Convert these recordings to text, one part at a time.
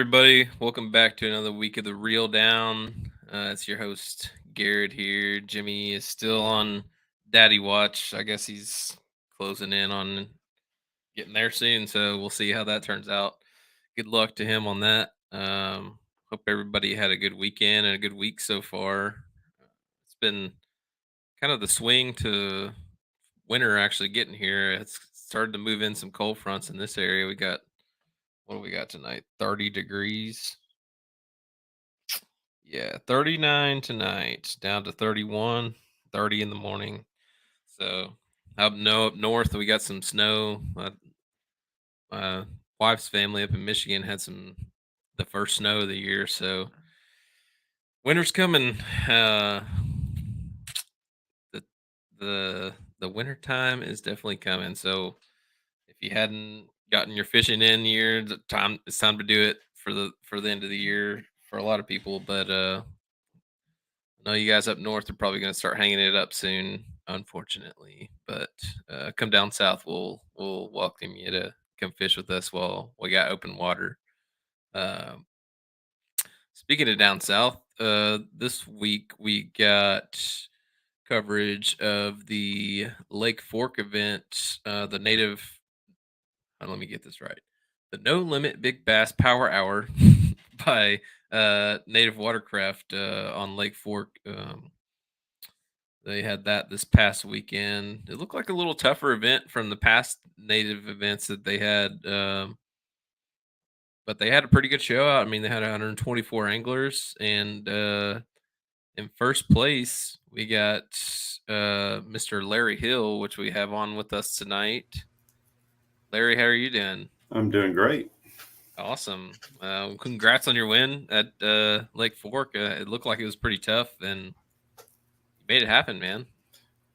everybody? Welcome back to another week of the Reel Down. It's your host Garrett here. Jimmy is still on Daddy Watch. I guess he's closing in on getting there soon, so we'll see how that turns out. Good luck to him on that. Hope everybody had a good weekend and a good week so far. It's been kind of the swing to winter actually getting here. It's started to move in some cold fronts in this area. We got what do we got tonight? 30 degrees. Yeah, 39 tonight, down to 31, 30 in the morning. So up north, we got some snow. My wife's family up in Michigan had the first snow of the year. So winter's coming. The the winter time is definitely coming. So if you hadn't gotten your fishing in here, it's time to do it for the end of the year for a lot of people. But I know you guys up north are probably going to start hanging it up soon, unfortunately. But come down south, we'll welcome you to come fish with us while we got open water. Um, Speaking of down south, this week we got coverage of the Lake Fork event, the native. Let me get this right. The No Limit Big Bass Power Hour by Native Watercraft on Lake Fork. They had that this past weekend. It looked like a little tougher event from the past native events that they had, but they had a pretty good show out. I mean, they had 124 anglers, and in first place we got Mr. Larry Hill, which we have on with us tonight. Larry, how are you doing? I'm doing great. Awesome. Congrats on your win at Lake Fork. It looked like it was pretty tough, and you made it happen, man.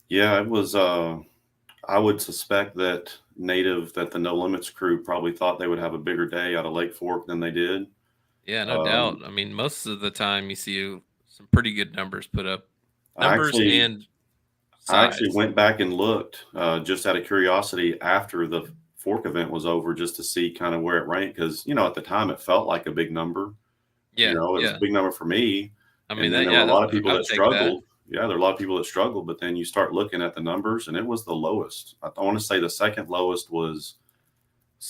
Yeah, it was. I would suspect that the No Limits crew probably thought they would have a bigger day out of Lake Fork than they did. Yeah, no doubt. Um, I mean, most of the time you see some pretty good numbers put up, I numbers actually, and I actually size. went back and looked just out of curiosity after the Fork event was over, just to see kind of where it ranked, because at the time it felt like a big number. Yeah, It was a yeah. big number for me, I mean and then that. there were Yeah, a lot of people I that would take that. struggled. Yeah, there were a lot of people that struggled, but then you start looking at the numbers, and it was the lowest. I want to say the second lowest was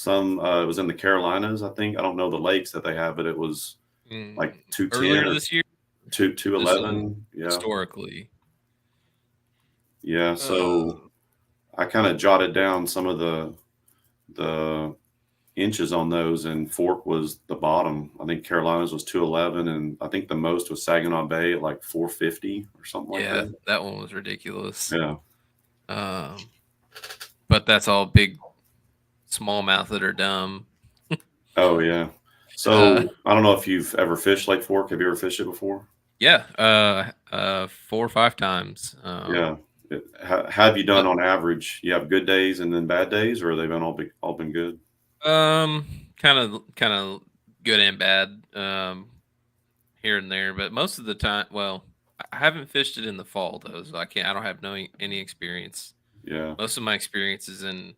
it was in the Carolinas, I think. I don't know the lakes that they have, but it was like Earlier 210 or this year, two this one 211. Yeah. historically. Yeah. So Uh, I kind of jotted down some of the inches on those, and Fork was the bottom. I think Carolinas was 211, and I think the most was Saginaw Bay at like 450 or something like yeah, that. that one was ridiculous. Yeah. Um, but that's all big smallmouth that are dumb. Oh yeah. Uh, So I don't know if you've ever fished Lake Fork. Have you ever fished it before? yeah. 4 or 5 times. Yeah. How have you Uh, done on average? You have good days and then bad days, or they've been all been good? Um, kind of good and bad, here and there, but most of the time, well, I haven't fished it in the fall though, so I don't have no any experience. Yeah. Most of my experience is in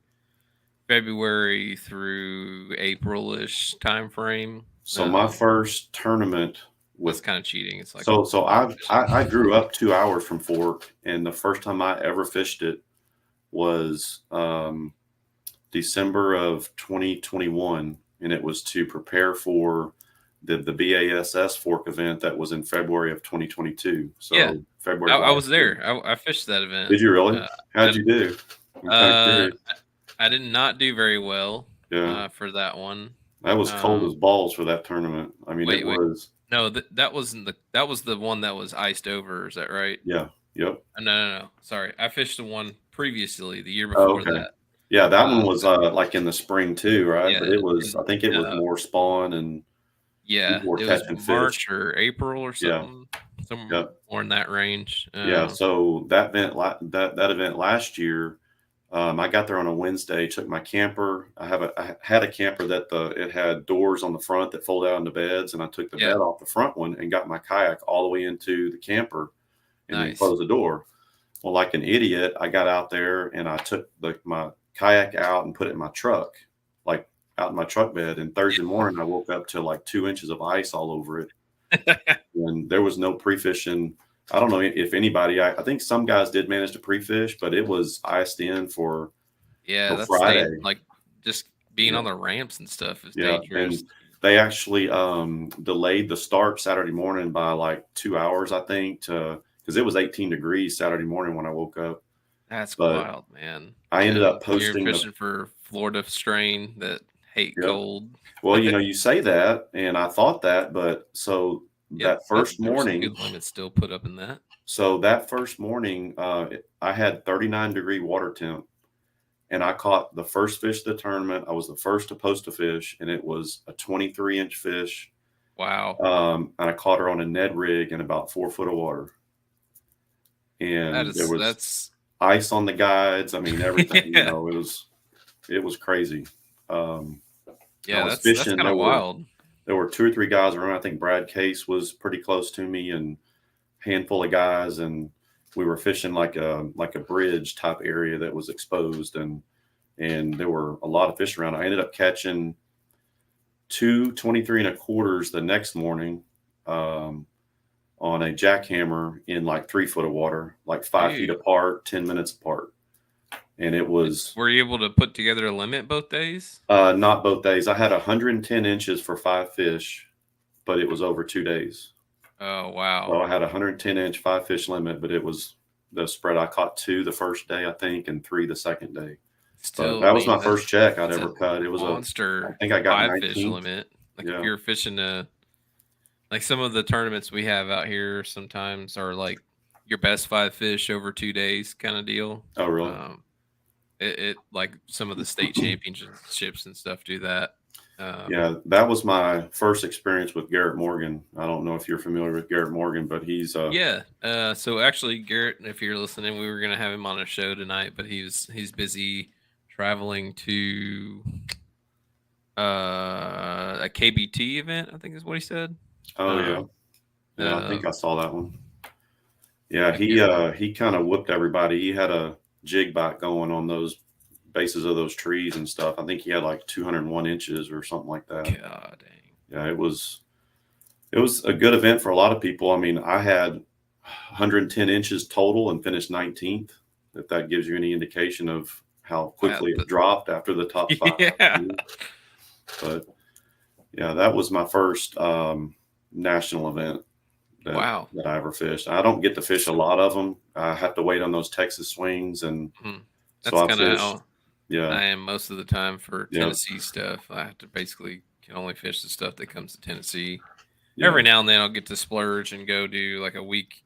February through April-ish time frame. So my first tournament That's with kind of cheating. It's like so fly I fishing. grew up 2 hours from Fork, and the first time I ever fished it was December of 2021, and it was to prepare for the BASS Fork event that was in February of 2022. Yeah, So February I, of I last was year. there. I fished that event. Did you really? Uh, How'd and you do? I'm kind of uh, curious. I did not do very well Yeah, for that one. that was cold Um, as balls for that tournament. I mean, it wait. was. No, that wasn't that was the one that was iced over. Is that right? Yeah. Yep. No. Sorry, I fished the one previously, the year Oh, before okay. that. Yeah, that one Uh, was like in the spring too, right? But yeah, it was, I and think it was more spawn, and yeah, people were it was catching fish. March or April or Yeah. something, some Yep. more in that range. Yeah. So that event last year, I got there on a Wednesday. Took my camper. I had a camper that it had doors on the front that fold out into beds, and I took the Yeah, bed off the front one and got my kayak all the way into the camper, and then nice. closed the door. Well, like an idiot, I got out there and I took my kayak out and put it in my truck. Like out in my truck bed. And Thursday morning, I woke up to like 2 inches of ice all over it, and there was no pre-fishing. I don't know if anybody. I think some guys did manage to pre-fish, but it was iced in for Yeah, till that's Friday. like just being Yeah, on the ramps and stuff is yeah, dangerous. and they actually delayed the start Saturday morning by like 2 hours, I think, to because it was 18 degrees Saturday morning when I woke up. That's But wild, man. I ended And up you're posting the fishing for Florida strain that hate yeah. cold. Well, you say that, and I thought that, but so Yep, that first there were some morning, good limits still put up in that. I had 39-degree water temp, and I caught the first fish of the tournament. I was the first to post a fish, and it was a 23-inch fish. Wow, And I caught her on a Ned rig in about 4 foot of water, and there was that's ice on the guides. I mean, everything. yeah. It was crazy. Um, I Yeah, was that's fishing. kind of wild. There were 2 or 3 guys around. I think Brad Case was pretty close to me, and handful of guys, and we were fishing like a bridge type area that was exposed, and there were a lot of fish around. I ended up catching two 23 and a quarters the next morning um, on a jackhammer in like 3 foot of water, like 5 feet Dude, apart, 10 minutes apart. And it was were you able to put together a limit both days? not both days. I had 110 inches for 5 fish, but it was over 2 days. Oh, wow. So I had a 110-inch 5 fish limit, but it was the spread. I caught 2 the first day, I think, and 3 the second day. But Still, I that was mean, my first check I'd that's ever a cut. It was I monster think I got 5 fish 19th. limit. Like if Yeah. you're fishing like some of the tournaments we have out here sometimes are like your best 5 fish over 2 days kind of deal. Oh, really? Um, it like some of the state championships and stuff do that. Um, Yeah, that was my first experience with Garrett Morgan. I don't know if you're familiar with Garrett Morgan, but he's yeah. So actually, Garrett, if you're listening, we were gonna have him on a show tonight, but he's busy traveling to a KBT event. I think is what he said. oh yeah. Um, Yeah, I think I um, saw that one. Yeah, I can't remember. he kind of whooped everybody. He had a jig bite going on those bases of those trees and stuff. I think he had like 201 inches or something like that. God dang. Yeah, it was a good event for a lot of people. I mean, I had 110 inches total and finished 19th. If that gives you any indication of how Wow. quickly it dropped after the top five. Yeah. But yeah, that was my first national event Wow. that I ever fished. I don't get to fish a lot of them. I have to wait on those Texas swings, and Mhm. so That's I kind of fished. how Yeah, I am most of the time for yeah, Tennessee stuff. I have to basically can only fish the stuff that comes to Tennessee. yeah. Every now and then I'll get to splurge and go do like a week.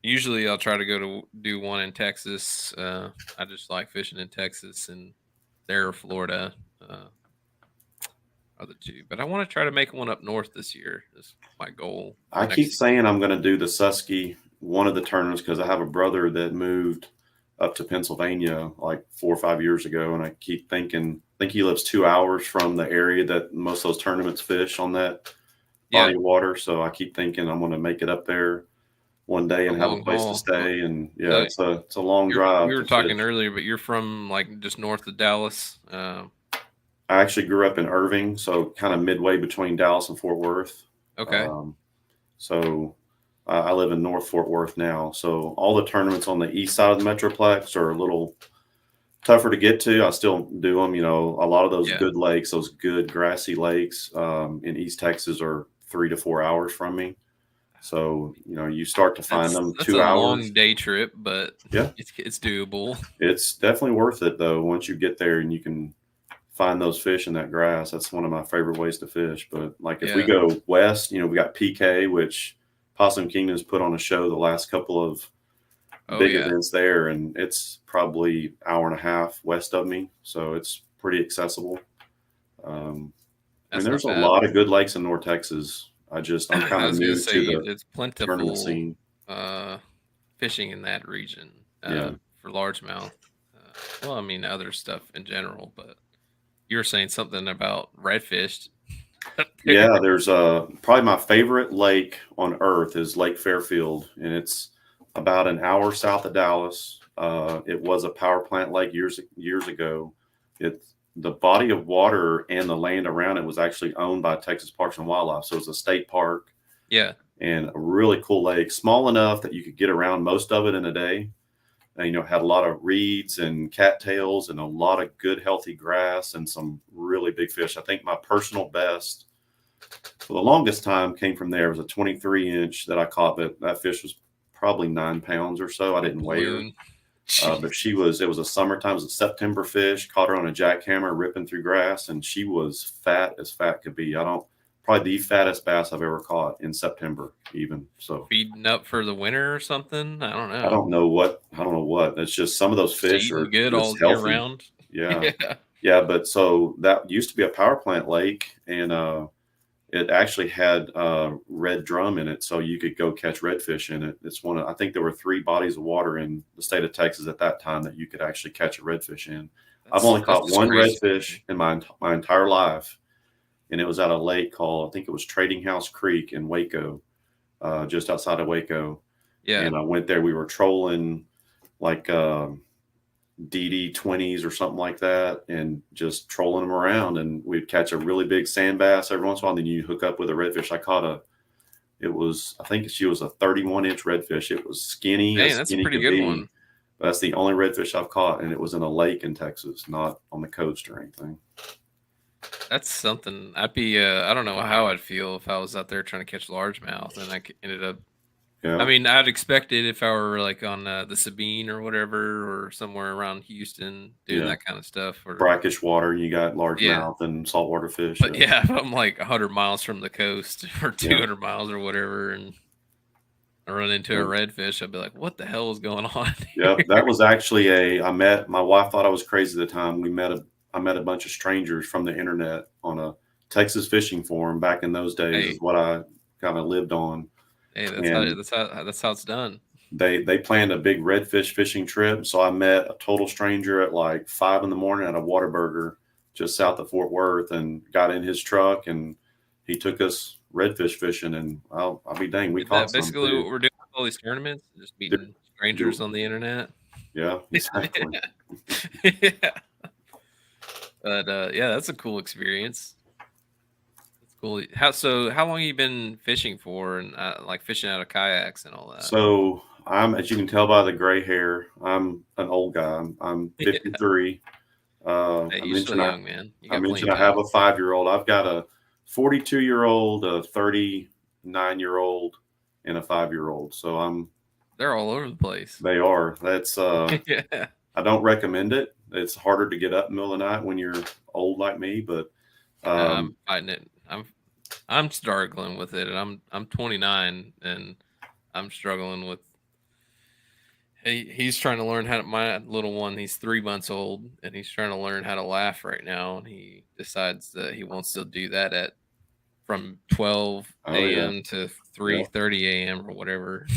Usually I'll try to go to do one in Texas. I just like fishing in Texas and there Florida are the two. But I want to try to make one up north this year. Is my goal for I next keep season. saying I'm going to do the Susky one of the tournaments because I have a brother that moved up to Pennsylvania like 4 or 5 years ago, and I keep thinking. I think he lives 2 hours from the area that most of those tournaments fish on that Yeah, body of water. So I keep thinking I'm going to make it up there one day a and have a long place to haul. stay. And yeah, So it's a long we drive were to talking fish. earlier, but you're from like just north of Dallas. I actually grew up in Irving, so kind of midway between Dallas and Fort Worth. Okay. Um, so I live in North Fort Worth now. So all the tournaments on the east side of the Metroplex are a little tougher to get to. I still do them. A lot of those Yeah. good lakes, those good grassy lakes in East Texas are 3 to 4 hours from me. So, you start to find them That's two a hours. long day trip, but Yeah. it's doable. It's definitely worth it though. Once you get there and you can find those fish in that grass, that's one of my favorite ways to fish. But like if we Yeah. go west, we got PK, which Possum Kingdom's put on a show the last couple of Oh big yeah. events there, and it's probably hour and a half west of me, so it's pretty accessible. I mean, That's there's not a bad. lot of good lakes in North Texas. I'm kind I of was gonna new say to the it's tournament plentiful scene. uh fishing in that region Yeah, for largemouth. Well, I mean other stuff in general, but you were saying something about redfish up there. yeah. There's probably my favorite lake on earth is Lake Fairfield, and it's about an hour south of Dallas. It was a power plant lake years ago. It the body of water and the land around it was actually owned by Texas Parks and Wildlife. So it was a state park Yeah. and a really cool lake, small enough that you could get around most of it in a day. And, had a lot of reeds and cattails and a lot of good, healthy grass and some really big fish. I think my personal best for the longest time came from there. It was a 23-inch that I caught, but that fish was probably 9 pounds or so. I A didn't weigh her. balloon. But Jeez. it was a summertime, it was a September fish, caught her on a jackhammer ripping through grass, and she was fat as fat could be. Probably the fattest bass I've ever caught in September, even. So Feeding up for the winter or something. I don't I know. don't know what. It's just some of those Just fish eating are good just all year healthy. round. Yeah. Yeah. Yeah. But so that used to be a power plant lake, and it actually had red drum in it, so you could go catch redfish in it. I think there were 3 bodies of water in the state of Texas at that time that you could actually catch a redfish in. I've only That's caught just one crazy to redfish me. in my entire life, and it was at a lake called, I think it was Trading House Creek in Waco, just outside of Waco. Yeah. And I went there. We were trolling like DD 20s or something like that, and just trolling them around. And we'd catch a really big sand bass every once in a while. And then you hook up with a redfish. I think she was a 31-inch redfish. It was skinny Dang, as that's a skinny pretty could good be. one. But that's the only redfish I've caught, and it was in a lake in Texas, not on the coast or anything. That's something. I'd be. I don't know how I'd feel if I was out there trying to catch largemouth and ended up. I Yeah, mean, I'd expect it if I were like on the Sabine or whatever, or somewhere around Houston doing yeah. that kind of stuff. Or Brackish water, you got yeah, largemouth and saltwater fish. but Yeah, yeah, if I'm like 100 miles from the coast or yeah. 200 miles or whatever, and I run into a Yeah. redfish, I'd be like, "What the hell is going on Yep, here?" that was actually I met my wife thought I was crazy at the time. I met a bunch of strangers from the internet on a Texas fishing forum back in those days is Hey, what I kind of lived on. hey, And that's how it's done. they planned a big redfish fishing trip. So I met a total stranger at like 5 in the morning at a Whataburger just south of Fort Worth and got in his truck and he took us redfish fishing and I'll be dang, we Is caught that some basically too. what we're doing with all these tournaments? Just Dude, meeting strangers on the internet? yeah, exactly. Yeah. But yeah, that's a cool experience. That's cool. How long you been fishing for and like fishing out of kayaks and all that? So as you can tell by the gray hair, I'm an old guy. I'm Yeah. 53. Hey, you're still young, man. You I got plenty mentioned of I have time. a 5-year-old. I've got a 42-year-old, a 39-year-old, and a 5-year-old. So They're all over the place. they are. That's Yeah. I don't recommend it. It's harder to get up in the middle of the night when you're old like me, but I'm um, fighting it. I'm struggling with it, and I'm 29, and I'm struggling with. He's trying to learn how to. My little one, he's 3 months old, and he's trying to learn how to laugh right now. And he decides that he wants to do that at from oh 12 yeah, a.m. to yep, 3:30 a.m. or whatever.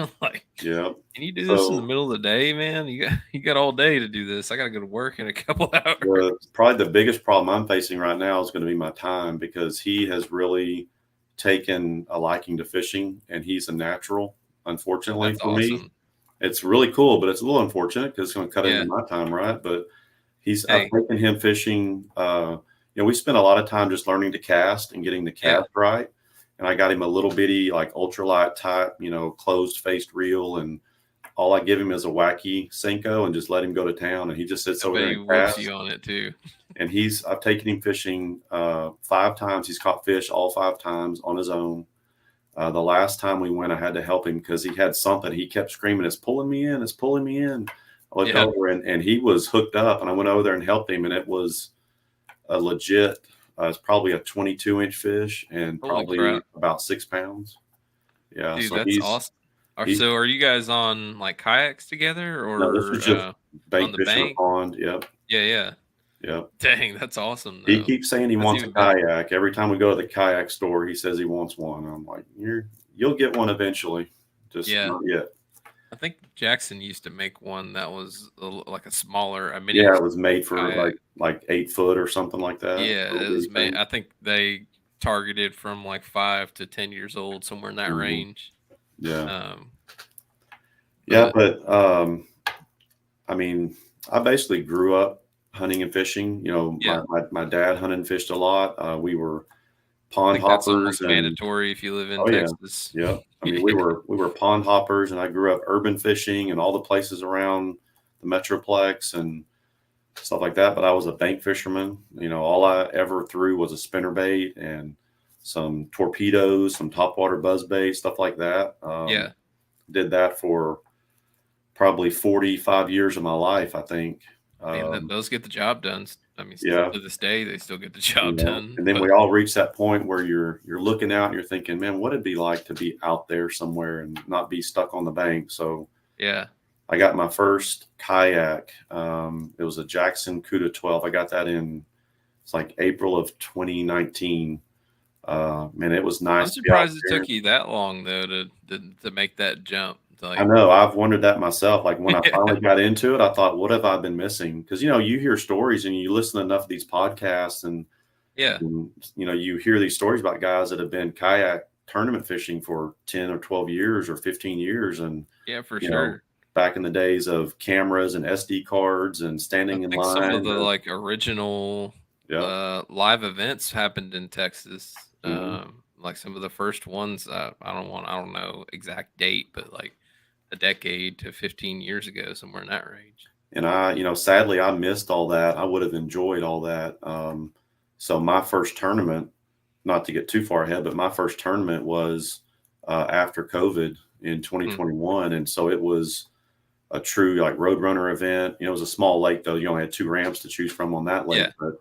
I'm like, yep. can you do this in the So middle of the day, man? You got all day to do this. I got to go to work in a couple hours. probably the biggest problem I'm facing right now is going to be my time because he has really taken a liking to fishing and he's a natural. Unfortunately That's for me, awesome. it's really cool, but it's a little unfortunate because it's going to cut into Yeah. my time, right? But I've Hey. taken him fishing. We spent a lot of time just learning to cast and getting the Yeah. cast right. And I got him a little bitty, like ultralight type, closed faced reel. And all I give him is a wacky Senko and just let him go to town. And he just sits I over bet there he and whoops casts. you on it too. And I've taken him fishing 5 times. He's caught fish all 5 times on his own. The last time we went, I had to help him because he had something. He kept screaming, "It's pulling me in! It's pulling me in!" I looked Yeah. over and he was hooked up, and I went over there and helped him, and it was a legit. It's probably a 22-inch fish and Holy probably crap. about 6 pounds. Yeah, Dude, so that's awesome. he's So are you guys on like kayaks together no, this was or just on bait the fishing a bank? pond. Yep, Yeah, yeah. yep. Dang, that's awesome He though. keeps saying he That's wants a even better. kayak. Every time we go to the kayak store, he says he wants one. I'm like, you'll get one eventually, just Yeah. not yet. I think Jackson used to make one that was like a mini Yeah, it was made for kayak. like 8 foot or something like that. Yeah, Little it was bitty made. thing. I think they targeted from like 5 to 10 years old, somewhere in that Hmm. range. Yeah, Um, yeah, but but I mean, I basically grew up hunting and fishing. You know, Yeah. my dad hunted and fished a lot. We were I pond think that's hoppers almost and mandatory if you live in oh yeah, Texas. yeah. I mean, Yeah. we were pond hoppers, and I grew up urban fishing and all the places around the metroplex and stuff like that. But I was a bank fisherman. You know, all I ever threw was a spinnerbait and some torpedoes, some topwater buzzbait, stuff like that. Yeah. Did that for probably 45 years of my life, I think. And Um, those get the job done. I mean, yeah, to this day, they still get the you job know, done. and then we But all reach that point where you're looking out and you're thinking, man, what it'd be like to be out there somewhere and not be stuck on the bank. So yeah, I got my first kayak. It was a Jackson Cuda 12. I got that in it's like April of 2019. Man, it was I'm nice to be out surprised it there. took you that long though to make that jump. I Like, know, I've wondered that myself. Like, when I yeah, finally got into it, I thought, "What have I been missing?" Because, you know, you hear stories and you listen to enough of these podcasts yeah, you know, you hear these stories about guys that have been kayak tournament fishing for 10 or 12 years or 15 years and, yeah, for you know, sure. back in the days of cameras and SD cards and I standing in think some of line the to like original yeah, live events happened in Texas. mhm. Like some of the first ones. I don't know exact date, but like a decade to 15 years ago, somewhere in that range. And you know, sadly, I missed all that. I would have enjoyed all that. So my first tournament, not to get too far ahead, but my first tournament was after COVID in Hmm. 2021, and so it was a true like roadrunner event. You know, it was a small lake though. You only had two ramps to choose from on that lake, Yeah. but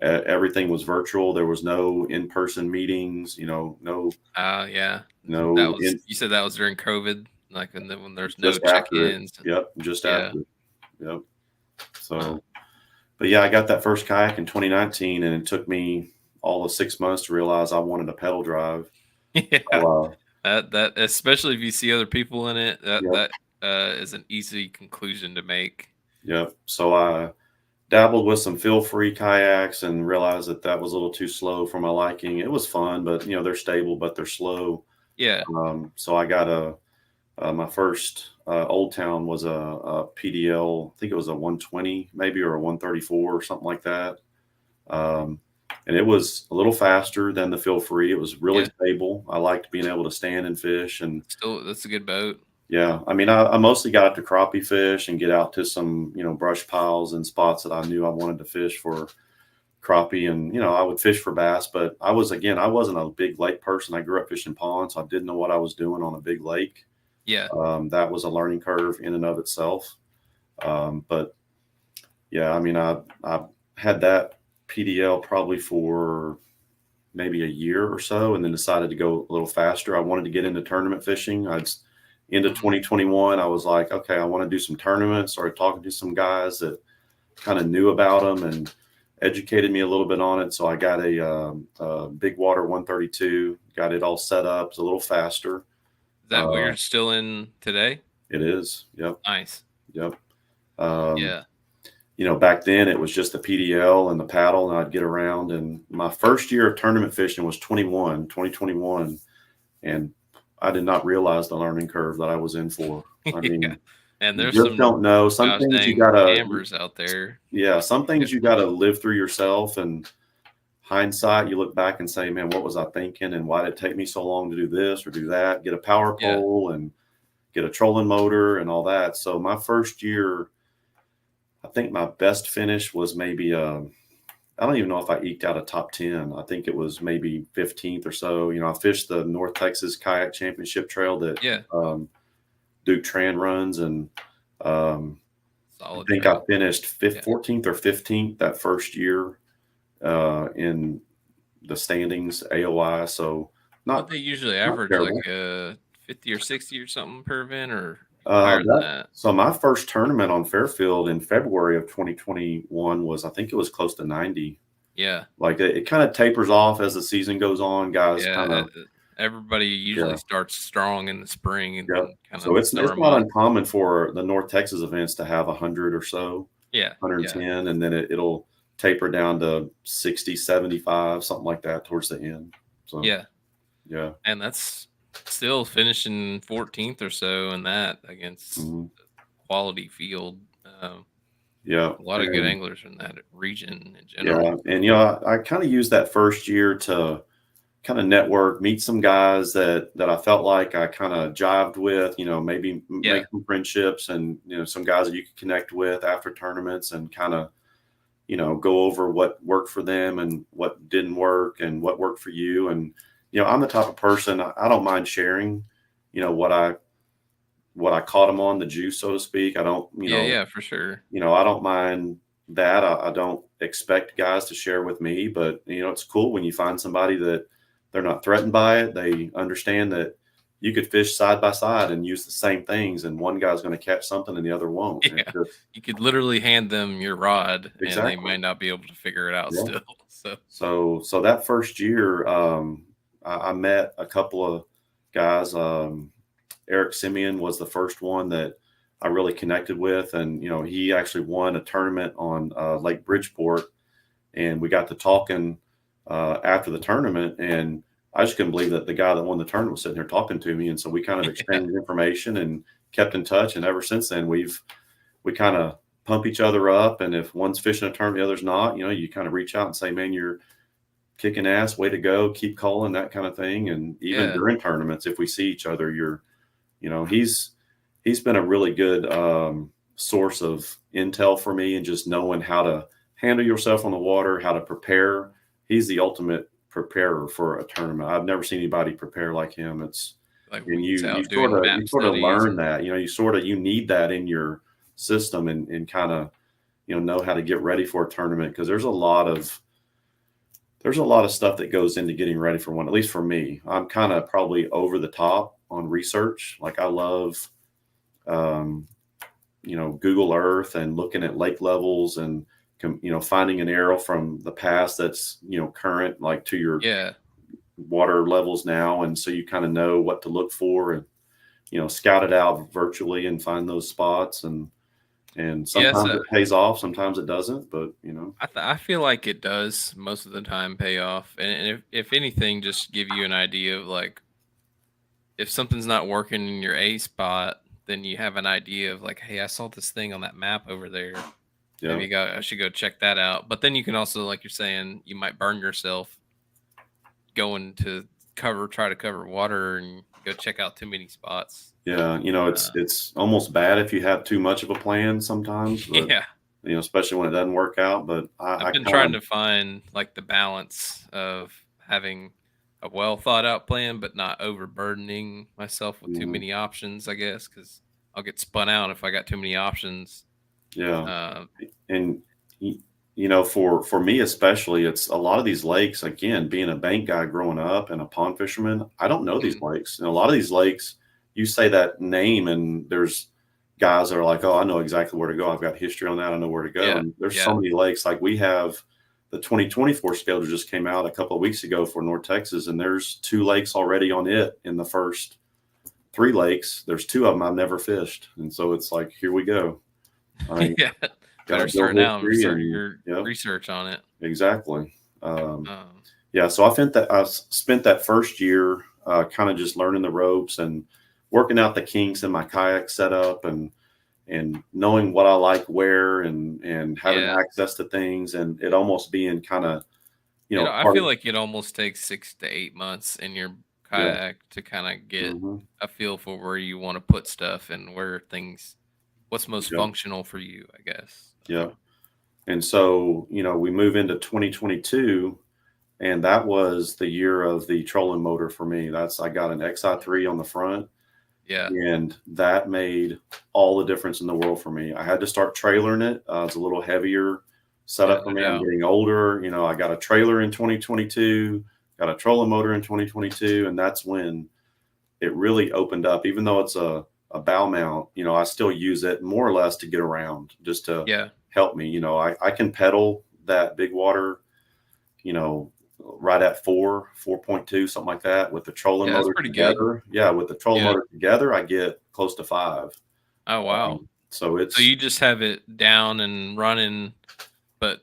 everything was virtual. There was no in-person meetings. You know, Yeah. That no was in you said that was during COVID, like when there's no just after it. check-ins. And, Yep, just yeah. after it. Yep. Huh. So but yeah, I got that first kayak in 2019, and it took me all of 6 months to realize I wanted a pedal drive. Yeah. So, That especially if you see other people in it, yep, is an easy conclusion to make. yep. So I dabbled with some feel-free kayaks and realized that that was a little too slow for my liking. It was fun, but you know they're stable, but they're slow. Yeah. So I got my first Old Town was a PDL. I think it was a 120 maybe or a 134 or something like that. Um, and it was a little faster than the feel free. It was really Yeah. stable. I liked being able to stand and fish. And Still, that's a good boat. yeah, I mean, I mostly got to crappie fish and get out to some, you know, brush piles and spots that I knew I wanted to fish for crappie. And, you know, I would fish for bass, but I wasn't a big lake person. I grew up fishing ponds. So I didn't know what I was doing on a big lake. Yeah. That was a learning curve in and of itself. But yeah, I mean, I had that PDL probably for maybe a year or so, and then decided to go a little faster. I wanted to get into tournament fishing. Into Mhm. 2021, I was like, okay, I want to do some tournaments. Started talking to some guys that kind of knew about them and educated me a little bit on it. So I got a Big Water 132, got it all set up. It's a little faster. Is that what Uh, you're still in today? it is. Yep. Nice. Yep. Um, Yeah. you know, back then it was just the PDL and the paddle, and I'd get around. And my first year of tournament fishing was 2021, and I did not realize the learning curve that I was in for. I Yeah. mean, And you there's just some don't know. Some gosh things you dang gotta, hammers out there. yeah, some Yeah. things you gotta live through yourself. And hindsight, you look back and say, man, what was I thinking? And why did it take me so long to do this or do that? Get a power Yeah. pole and get a trolling motor and all that. So my first year, I think my best finish was maybe I don't even know if I eked out a top 10. I think it was maybe 15th or so. You know, I fished the North Texas Kayak Championship Trail that Yeah. Duke Tran runs. And I Solid think I trail. finished Yeah. 14th or 15th that first year in the standings AOI. So What not, they usually not average, like, terrible. 50 or 60 or something per event, or higher than that? So my first tournament on Fairfield in February of 2021 was, I think it was close to 90. Yeah. Like it kind of tapers off as the season goes on. Guys Yeah, kind of, everybody usually yeah. starts strong in the spring and Yep. then kinda So summer it's not months. uncommon for the North Texas events to have 100 or so, Yeah, yeah, 110, and then it'll taper down to 60, 75, something like that towards the end. So, yeah, yeah. and that's still finishing 14th or so in that against Mhm. quality field. Yeah. A lot of good And anglers in that region in general. yeah. And, you know, I kind of used that first year to kind of network, meet some guys that I felt like I kind of jived with, you know, maybe make Yeah, some friendships and, you know, some guys that you could connect with after tournaments and kind of, you know, go over what worked for them and what didn't work and what worked for you. And, you know, I'm the type of person, I don't mind sharing, you know, what I caught them on the juice, so to speak. I don't, yeah, yeah, for sure. I don't mind that. I don't expect guys to share with me, but you know, it's cool when you find somebody that they're not threatened by it. They understand that you could fish side by side and use the same things, and one guy's going to catch something and the other won't. And Yeah, it's just you could literally hand them your rod, and they exactly, might not be able to figure it out yeah. still. So So that first year, I met a couple of guys. Eric Simeon was the first one that I really connected with, and you know, he actually won a tournament on Lake Bridgeport, and we got to talking after the tournament, and I just couldn't believe that the guy that won the tournament was sitting here talking to me, and so we kind of yeah, exchanged information and kept in touch, and ever since then we kind of pump each other up, and if one's fishing a tournament, the other's not, you know, you kind of reach out and say, man, you're kicking ass, way to go, keep calling, that kind of thing. And even yeah, during tournaments, if we see each other, you know, he's been a really good source of intel for me and just knowing how to handle yourself on the water, how to prepare. He's the ultimate preparer for a tournament. I've never seen anybody prepare like him. It's like and weeks out doing you map sort of studies learn and that, you know, you need that in your system and kind of, you know how to get ready for a tournament because there's a lot of stuff that goes into getting ready for one. At least for me, I'm kind of probably over the top on research. Like I love, um, you know, Google Earth and looking at lake levels and you know, finding an arrow from the past that's, you know, current like to your yeah. water levels now, and so you kind of know what to look for and, you know, scout it out virtually and find those spots. And Yes, sometimes it pays off, sometimes it doesn't, but you know, I feel like it does most of the time pay off, and if anything, just give you an idea of like if something's not working in your A spot, then you have an idea of like, hey, I saw this thing on that map over there. yeah, Maybe I should go check that out. But then you can also, like you're saying, you might burn yourself going to try to cover water and go check out too many spots. yeah, you know, Uh, it's almost bad if you have too much of a plan sometimes, but yeah, you know, especially when it doesn't work out. But I've I been kind trying of, to find like the balance of having a well thought out plan, but not overburdening myself with too mhm, many options. I guess because I'll get spun out if I got too many options. yeah, Uh, and y- you know, for me especially, it's a lot of these lakes. Again, being a bank guy growing up and a pond fisherman, I don't know these mhm, lakes, and a lot of these lakes, you say that name, and there's guys that are like, "Oh, I know exactly where to go. I've got history on that. I know where to go." yeah, And there's so yeah, many lakes. Like we have the 2024 schedule just came out a couple of weeks ago for North Texas, and there's two lakes already on it in the first three lakes. There's two of them I've never fished, and so it's like, here we go. I yeah. got to Better build start now and history, start and your yep, research on it. exactly. Um, Um, yeah, so I spent that first year kind of just learning the ropes and working out the kinks in my kayak setup and knowing what I like where and having yeah, access to things and it almost being kind of I part feel of like it almost takes 6 to 8 months in your yeah, kayak to kind of get hmm, a feel for where you want to put stuff and what's most yeah, functional for you, I guess. yeah. And so we move into 2022, and that was the year of the trolling motor for me. I got an XI3 on the front. Yeah, And that made all the difference in the world for me. I had to start trailering it. It's a little heavier yeah, setup for no me. I'm doubt. getting older. You know, I got a trailer in 2022, got a trolling motor in 2022, and that's when it really opened up. Even though it's a bow mount, I still use it more or less to get around, just to Yeah, help me. I can pedal that big water, you know, right at 4.2, something like that. With the trolling yeah, that's motor pretty good. together, yeah, with the trolling Yeah. motor together, I get close to 5. Oh wow. So So it's you just have it down and running, but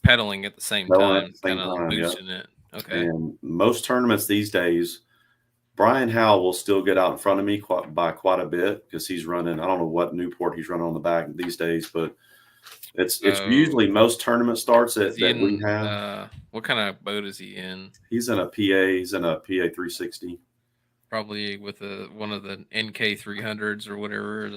pedaling at the same going at time, the same kind of time, yeah. boosting it. Okay. And most tournaments these days, Brian Howell will still get out in front of me by quite a bit because he's running. I don't know what Newport he's running on the back these days, but It's Oh, usually most tournament starts is he that we in, have. what kinda boat is he in? He's in a PA. He's in a PA 360. Probably with one of the NK 300s or whatever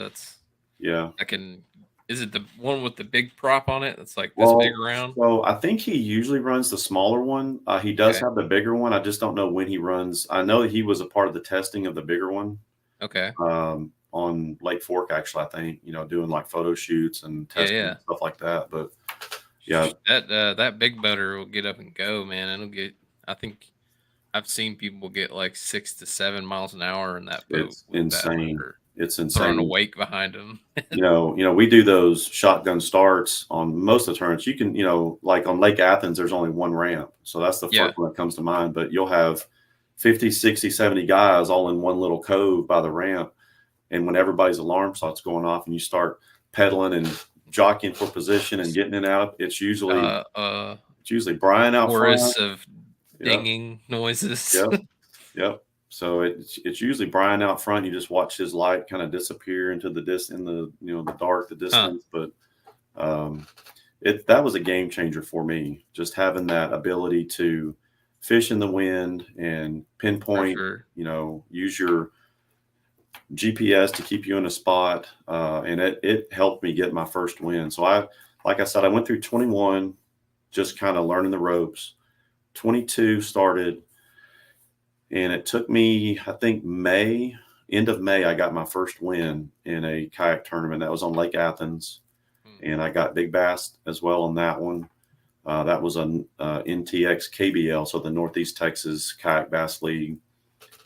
Yeah. that can is it the one with the big prop on it that's, like, this big Well, around? so I think he usually runs the smaller one. He does Okay, have the bigger one. I just don't know when he runs. I know that he was a part of the testing of the bigger one okay. on Lake Fork, actually, I think, doing like photo shoots and Yeah, testing yeah. and stuff like that. But yeah, That big motor will get up and go, man. It'll get I think I've seen people get, like, 6 to 7 miles an hour in that boat it's with that insane. motor, It's throwing a insane. wake behind them. We do those shotgun starts on most of the tournaments. You can, like on Lake Athens, there's only one ramp. So that's the Yeah. first one that comes to mind. But you'll have 50, 60, 70 guys all in one little cove by the ramp. And when everybody's alarm starts going off and you start pedaling and jockeying for position and Just, getting it out, it's usually uh, uh, it's usually Brian out front. chorus of Yep, dinging noises. yep, yep. So it's usually Brian out front. You just watch his light kind of disappear into in the the dark, the Huh, distance. But um, that was a game changer for me. Just having that ability to fish in the wind and for pinpoint. sure. Use your GPS to keep you in a spot, and it helped me get my first win. So like I said, I went through 21, just kind of learning the ropes. 22 started, and it took me, I think end of May, I got my first win in a kayak tournament that was on Lake Athens, Hmm, and I got big bass as well on that one. That was an NTX KBL, so the Northeast Texas Kayak Bass League,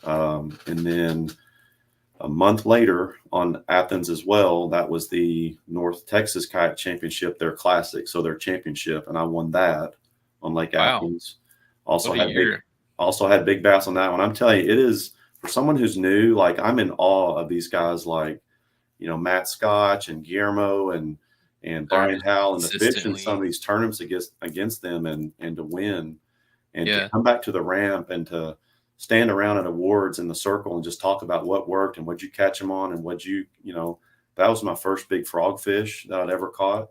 and then a month later on Athens as well, that was the North Texas Kayak Championship, their classic, so their championship, and I won that on Lake wow, Athens. Also what a had big, year. also had big bass on that one. I'm telling you, it is for someone who's new. Like I'm in awe of these guys, like Matt Scotch and Guillermo and They're Brian just Howell, and to fish in some of consistently these tournaments against them and to win and to yeah, come back to the ramp and to stand around at awards in the circle and just talk about what worked and what you catch them on and that was my first big frogfish that I'd ever caught.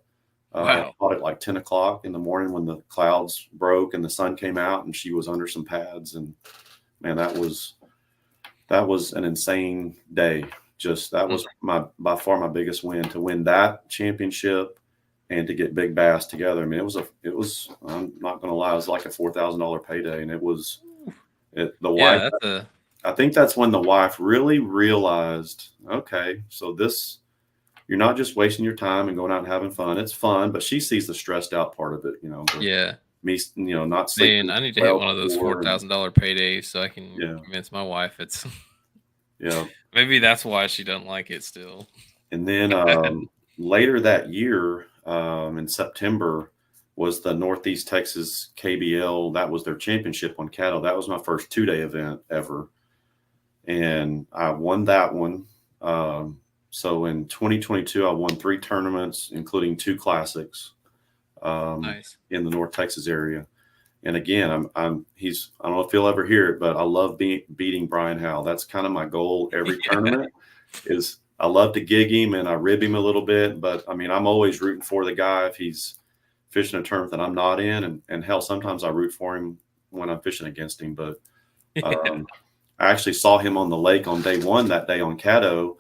I wow. caught it like 10 o'clock in the morning when the clouds broke and the sun came out and she was under some pads. And man, that was an insane day. Just that Mm, was by far my biggest win, to win that championship and to get big bass together. I mean, it was I'm not gonna lie, it was like a $4,000 payday, and the wife. yeah, that's a I think that's when the wife really realized, okay, so this you're not just wasting your time and going out and having fun. It's fun, but she sees the stressed out part of it. yeah. Me, not Man, sleeping I need to hit well one of those before, and $4,000 paydays so I can yeah, convince my wife it's yeah. maybe that's why she doesn't like it still. And then later that year, in September, was the Northeast Texas KBL. That was their championship on cattle. That was my first 2-day event ever, and I won that one. So in 2022, I won 3 tournaments, including 2 classics, Nice. in the North Texas area. And again, I don't know if he'll ever hear it, but I love beating Brian Howell. That's kind of my goal every Yeah. tournament. Is I love to gig him and I rib him a little bit, but I mean, I'm always rooting for the guy if he's fishing a tournament that I'm not in, and hell, sometimes I root for him when I'm fishing against him. But Yeah. um, I actually saw him on the lake on day one that day on Caddo,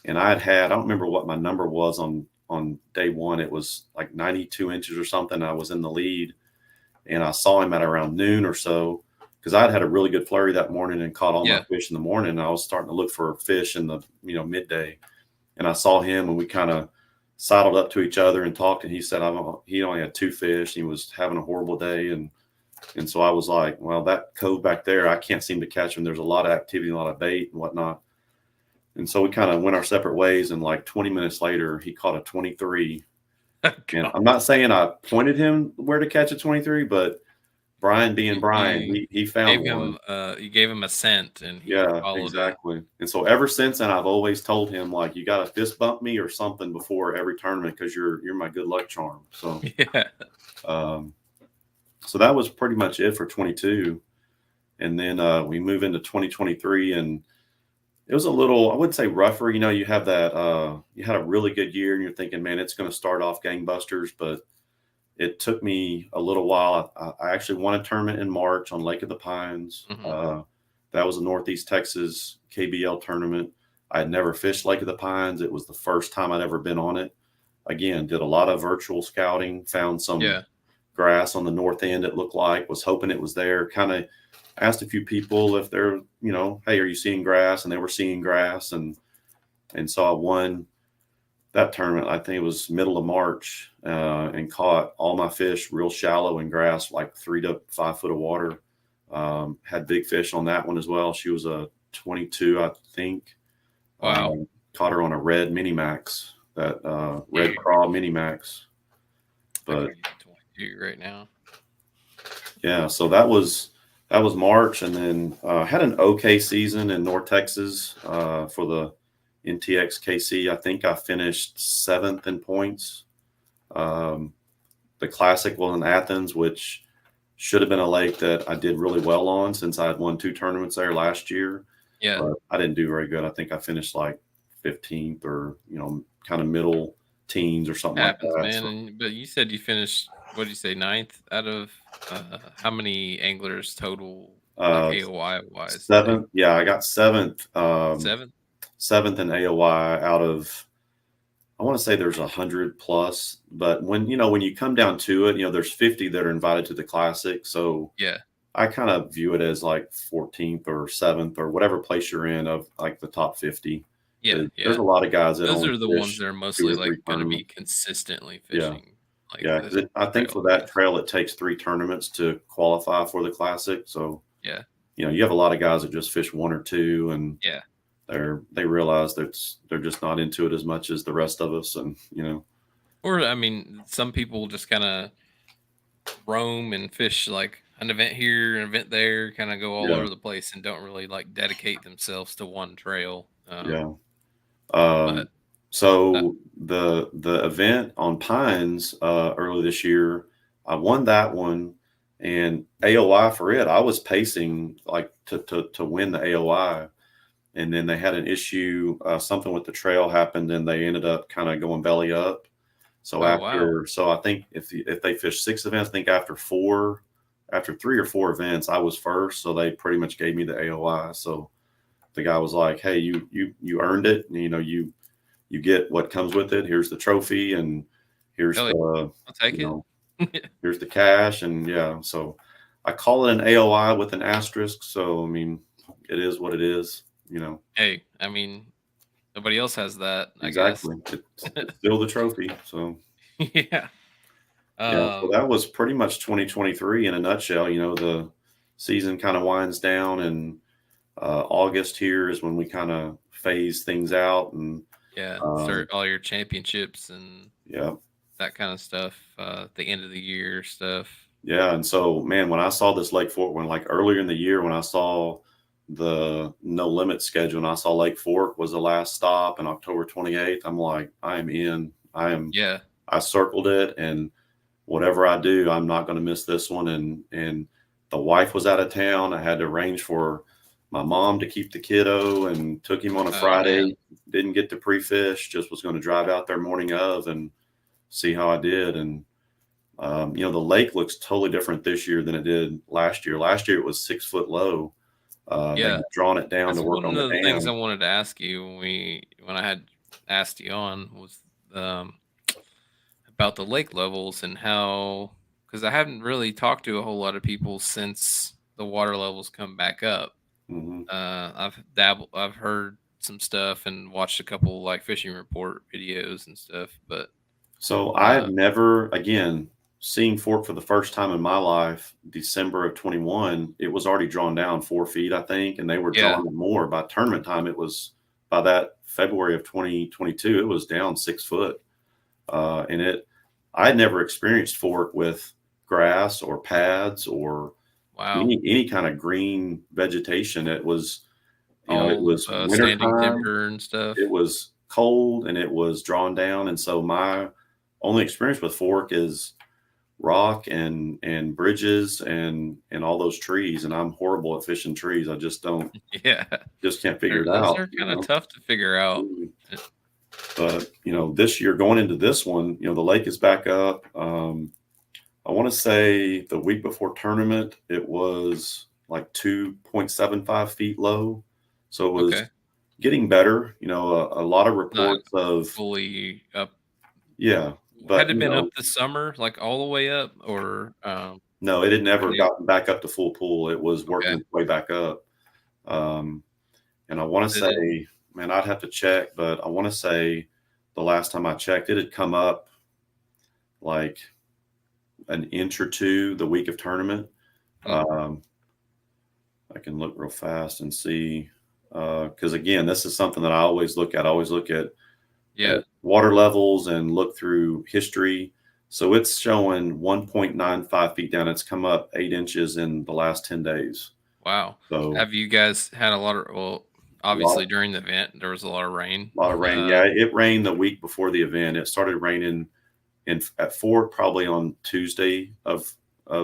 and I don't remember what my number was on day one. It was like 92 inches or something. I was in the lead, and I saw him at around noon or so because I'd had a really good flurry that morning and caught all my Yeah. fish in the morning. And I was starting to look for fish in the midday, and I saw him, and we kind of sidled up to each other and talked. And he said he only had 2 fish. He was having a horrible day, and so I was like, well, that cove back there, I can't seem to catch him. There's a lot of activity, a lot of bait and whatnot. And so we kind of went our separate ways. And like 20 minutes later, he caught a 23. Oh And god. I'm not saying I pointed him where to catch a 23, but Brian being Brian, You he found one. you gave him a scent and he Yeah, followed it. exactly. And so ever since then, I've always told him, like, you got to fist bump me or something before every tournament because you're my good luck charm. Yeah. Um, so that was pretty much it for 22. And then we move into 2023, and it was a little, I wouldn't say rougher. You know, you have that, you had a really good year and you're thinking, man, it's going to start off gangbusters. But it took me a little while. I actually won a tournament in March on Lake of the Pines. Hmm. That was a Northeast Texas KBL tournament. I had never fished Lake of the Pines. It was the first time I'd ever been on it. Again, did a lot of virtual scouting, found some Yeah. grass on the north end, it looked like, was hoping it was there. Kind of asked a few people if they're, hey, are you seeing grass? And they were seeing grass. And so I won that tournament. I think it was middle of March, and caught all my fish real shallow in grass, like 3 to 5 foot of water. Had big fish on that one as well. She was a 22, I think. Wow. Caught her on a red mini max, that red Dang. craw mini max. I But can get 22 right now. yeah, so that was March, and then had an okay season in North Texas for the NTX KC. I think I finished seventh in points. Um, the Classic was in Athens, which should have been a lake that I did really well on since I had won 2 tournaments there last year, Yeah. but I didn't do very good. I think I finished like 15th, or kind of middle teens or something like Happens, that. man. So And but you said you finished, what did you say, ninth out of how many anglers total, like uh, AOI wise today? seventh, yeah, I got seventh. Seventh? Seventh in AOI out of, I want to say there's 100 plus, but when you come down to it, there's 50 that are invited to the Classic. So Yeah. I kind of view it as like 14th or seventh or whatever place you're in of like the top 50. Yeah. There's Yeah. a lot of guys that Those only are the ones fish that are two mostly or three like going to be tournaments. consistently Yeah. fishing like Yeah. the Because I think trail, for I that guess. trail, it takes 3 tournaments to qualify for the Classic. So, Yeah. you have a lot of guys that just fish one or two, and Yeah. they realize that they're just not into it as much as the rest of us. And, Or I mean, some people just kind of roam and fish like an event here, an event there, kind of go all yeah. over the place and don't really like dedicate themselves to one trail. Yeah. But Um, that, so the event on Pines early this year, I won that one, and AOI for it, I was pacing like to win the AOI, and then they had an issue, something with the trail happened, and they ended up kind of going belly up. So oh wow, I think if they fished 6 events, I think after 3 or 4 events, I was first, so they pretty much gave me the AOI. So the guy was like, "Hey, you earned it. And, you get what comes with it. Here's the trophy, and here's hell yeah, the I'll take you it. know here's the cash." And yeah, so I call it an AOI with an asterisk. So I mean, it is what it is. Hey, I mean, nobody else has that, I guess. Exactly. It's still the trophy. So Yeah. yeah, so Um. that was pretty much 2023 in a nutshell. The season kind of winds down, and August here is when we kind of phase things out, and Yeah. um, Start all your championships and yeah. that kind of stuff. At the end of the year stuff. Yeah, and so, man, when I saw this Lake Fork, when like earlier in the year, when I saw the no limit schedule, and I saw Lake Fork was the last stop in October 28th, I'm like, I am in. Yeah. I circled it, and whatever I do, I'm not going to miss this one. And the wife was out of town. I had to arrange for my mom to keep the kiddo, and took him on a Oh man. Friday. Didn't get to pre-fish. Just was going to drive out there morning of and see how I did. And the lake looks totally different this year than it did last year. Last year it was 6 foot low. They Yeah. had drawn it down to That's work one on the of the things I dam. wanted to ask you when I had asked you on was um about the lake levels and how, because I haven't really talked to a whole lot of people since the water levels come back up. Hmm. I've heard some stuff and watched a couple like fishing report videos and stuff, but So I've uh, never, again, seeing Fork for the first time in my life, December of 21, it was already drawn down 4 feet, I think, and they were yeah, drawing it more. By tournament time, by that February of 2022, it was down 6 foot. And I had never experienced Fork with grass or pads or wow, any kind of green vegetation. the It old was standing wintertime, timber and stuff. it was cold, and it was drawn down. And so my only experience with Fork is rock and bridges and all those trees. And I'm horrible at fishing trees. I Yeah. just can't figure it Those out, are kinda tough to figure out. Mhm. Uh, But this year going into this one, the lake is back up. I want to say the week before tournament, it was like 2.75 feet low. So it was okay. getting better. A lot of Not reports of, fully up. yeah, but Had it been up this summer, like, all the way up or, no, it had never kinda gotten back up to full pool. It was working okay. its way back up. Um, and I want to Did it say, man, I'd have to check, but I want to say the last time I checked, it had come up like an inch or two the week of tournament. mm, Um, I can look real fast and see, because again, this is something that I always look at. I always look at yeah. water levels and look through history. So it's showing 1.95 feet down. It's come up 8 inches in the last 10 days. Wow. So Have you guys had a lot of well, a lot, obviously, during the event, there was a lot of rain. lot of rain. Uh, Yeah, it rained the week before the event. It started raining at Fort probably on Tuesday of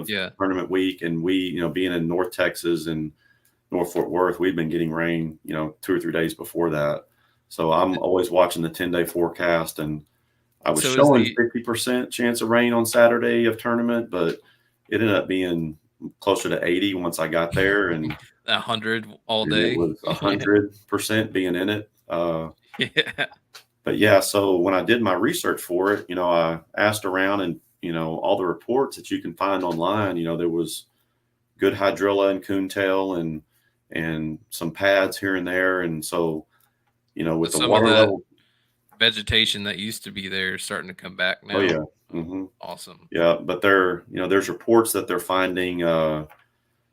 yeah. tournament week, and we, being in North Texas and North Fort Worth, we'd been getting rain, 2 or 3 days before that. So I'm always watching the 10-day forecast, and I was So is showing the 50% chance of rain on Saturday of tournament, but it ended up being closer to 80 once I got there, and 100 all it day? was 100% being in it. Yeah. But yeah, so when I did my research for it, I asked around, and all the reports that you can find online, there was good hydrilla and coontail and some pads here and there, and so So with the some of water that level. vegetation that used to be there is starting to come back Oh now. yeah. Oh, Hmm. awesome. Yeah, but there's reports that they're finding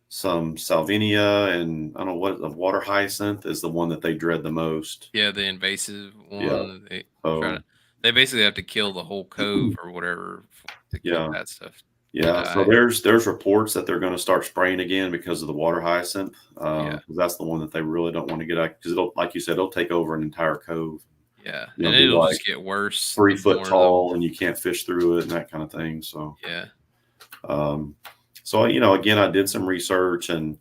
some salvinia, and I don't know what the water hyacinth is the one that they dread the most. Yeah, the invasive Yeah. one, they try So to they basically have to kill the whole cove or whatever to keep yeah. that stuff to Yeah, so die. there's reports that they're going to start spraying again because of the water hyacinth. Yeah. 'Cause that's the one that they really don't want to get at, because it'll, like you said, it'll take over an entire cove. Yeah, and Be it'll like just get worse the 3 foot more the tall, and you can't fish through it and that kind of thing. So, yeah. um, again, I did some research, and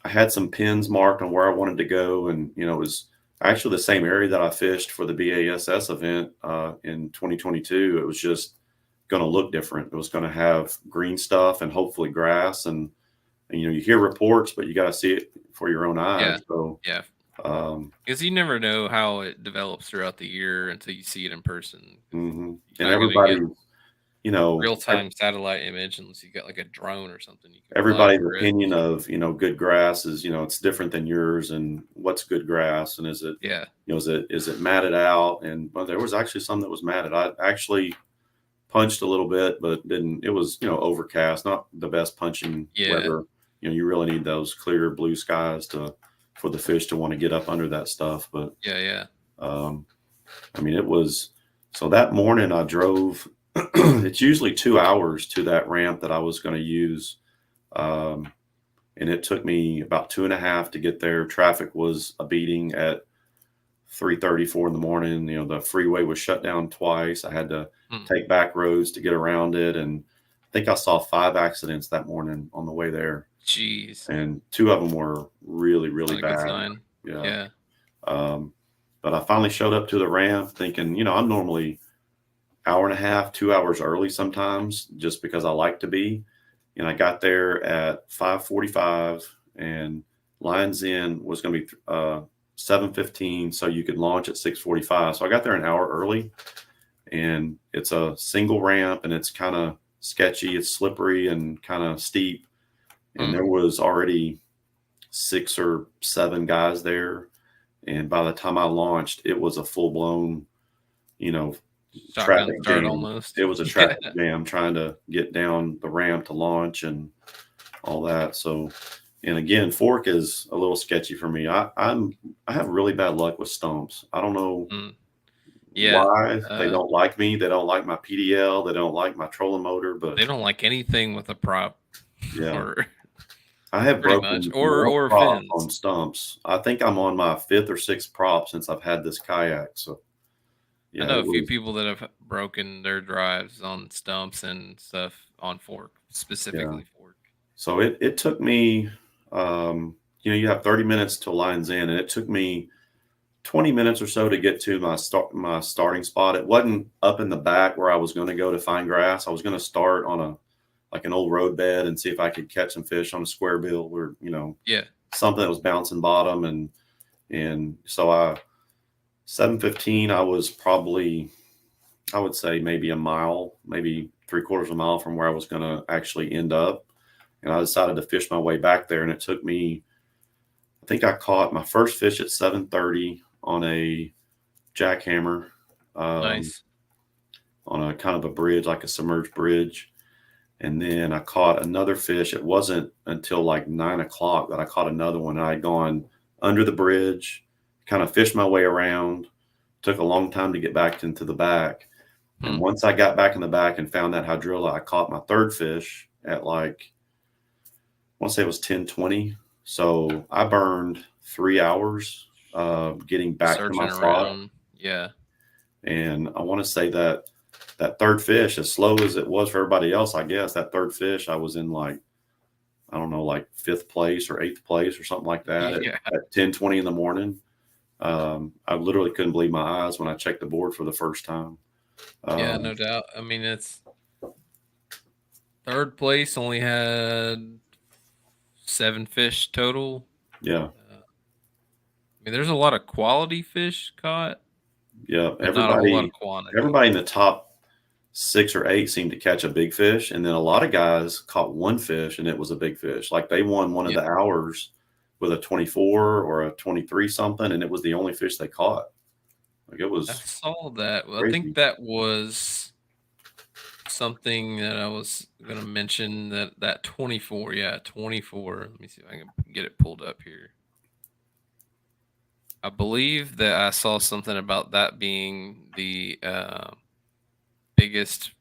I had some pins marked on where I wanted to go, and it was actually the same area that I fished for the BASS event in 2022. It was just going to look different. It was going to have green stuff and hopefully grass, and you hear reports, but you got to see it for your own eyes. Yeah. So, Yeah. um, Because you never know how it develops throughout the year until you see it in person. 'Cause mhm. you're And not gonna get you know, real-time satellite image unless you got, like, a drone or something you can fly everybody's over it. opinion of good grass is, it's different than yours, and what's good grass, and is it Yeah. is it matted out, and well, there was actually some that was matted. I actually punched a little bit, but didn't. It was overcast, not the best punching Yeah. weather. You really need those clear blue skies to for the fish to want to get up under that stuff. But Yeah, yeah. um, I mean, it was so that morning I drove. It's usually 2 hours to that ramp that I was going to use. Um, and it took me about 2.5 to get there. Traffic was a beating at 3:34 in the morning. The freeway was shut down twice. I had to Mm. take back roads to get around it, and I think I saw 5 accidents that morning on the way there, Jeez. and two of them were really, really Not a good bad. sign. Yeah. Yeah. Um, but I finally showed up to the ramp thinking, I'm normally hour and a half, 2 hours early sometimes, just because I like to be. And I got there at 5:45, and lines in was going to be 7:15, so you could launch at 6:45. So I got there an hour early, and it's a single ramp, and it's kind of sketchy. It's slippery and kind of steep. And Mm. there was already 6 or 7 guys there. And by the time I launched, it was a full blown, you know, Shotgun traffic start jam. almost. It was a Yeah. traffic jam trying to get down the ramp to launch and all that. So, and again, fork is a little sketchy for me. I have really bad luck with stumps. I don't know Mm. Yeah. why they Uh, don't like me. They don't like my PDL. They don't like my trolling motor. But they don't like anything with a prop yeah, or I have pretty much broken more or props fins. on stumps. I think I'm on my fifth or sixth prop since I've had this kayak. So I Yeah, know it a few was. people that have broken their drives on stumps and stuff on fork, Yeah. specifically fork. So it took me, you have 30 minutes till lines in, and it took me 20 minutes or so to get to my starting spot. It wasn't up in the back where I was going to go to find grass. I was going to start on a like an old road bed and see if I could catch some fish on a square bill or Yeah, something that was bouncing bottom. And so I 7:15 I was probably, I would say, maybe a mile, maybe three-quarters of a mile from where I was going to actually end up. And I decided to fish my way back there, and it took me, I think I caught my first fish at 7:30 on a jackhammer, um, nice. on a kind of a bridge, like a submerged bridge. And then I caught another fish. It wasn't until like 9 o'clock that I caught another one. I had gone under the bridge, kind of fished my way around. Took a long time to get back into the back. And Hmm. once I got back in the back and found that hydrilla, I caught my third fish at like, I want to say it was 10:20. So I burned 3 hours getting back to my Searching spot. around. Yeah, And I want to say that that third fish, as slow as it was for everybody else, I guess that third fish, I was in like, I don't know, like fifth place or eighth place or something like that yeah, at 10:20 in the morning. I literally couldn't believe my eyes when I checked the board for the first time. yeah. Um, No doubt. I mean, it's third place only had 7 fish total. yeah, I mean, there's a lot of quality fish caught, yeah. but not a whole lot of quantity. Everybody in the top 6 or 8 seemed to catch a big fish, and then a lot of guys caught one fish, and it was a big fish. Like they won one of Yeah, the hours with a 24 or a 23 something, and it was the only fish they caught. Like it I was saw that. Well, I think crazy. that was something that I was gonna mention, that 24. Yeah, 24. Let me see if I can get it pulled up here. I believe that I saw something about that being the biggest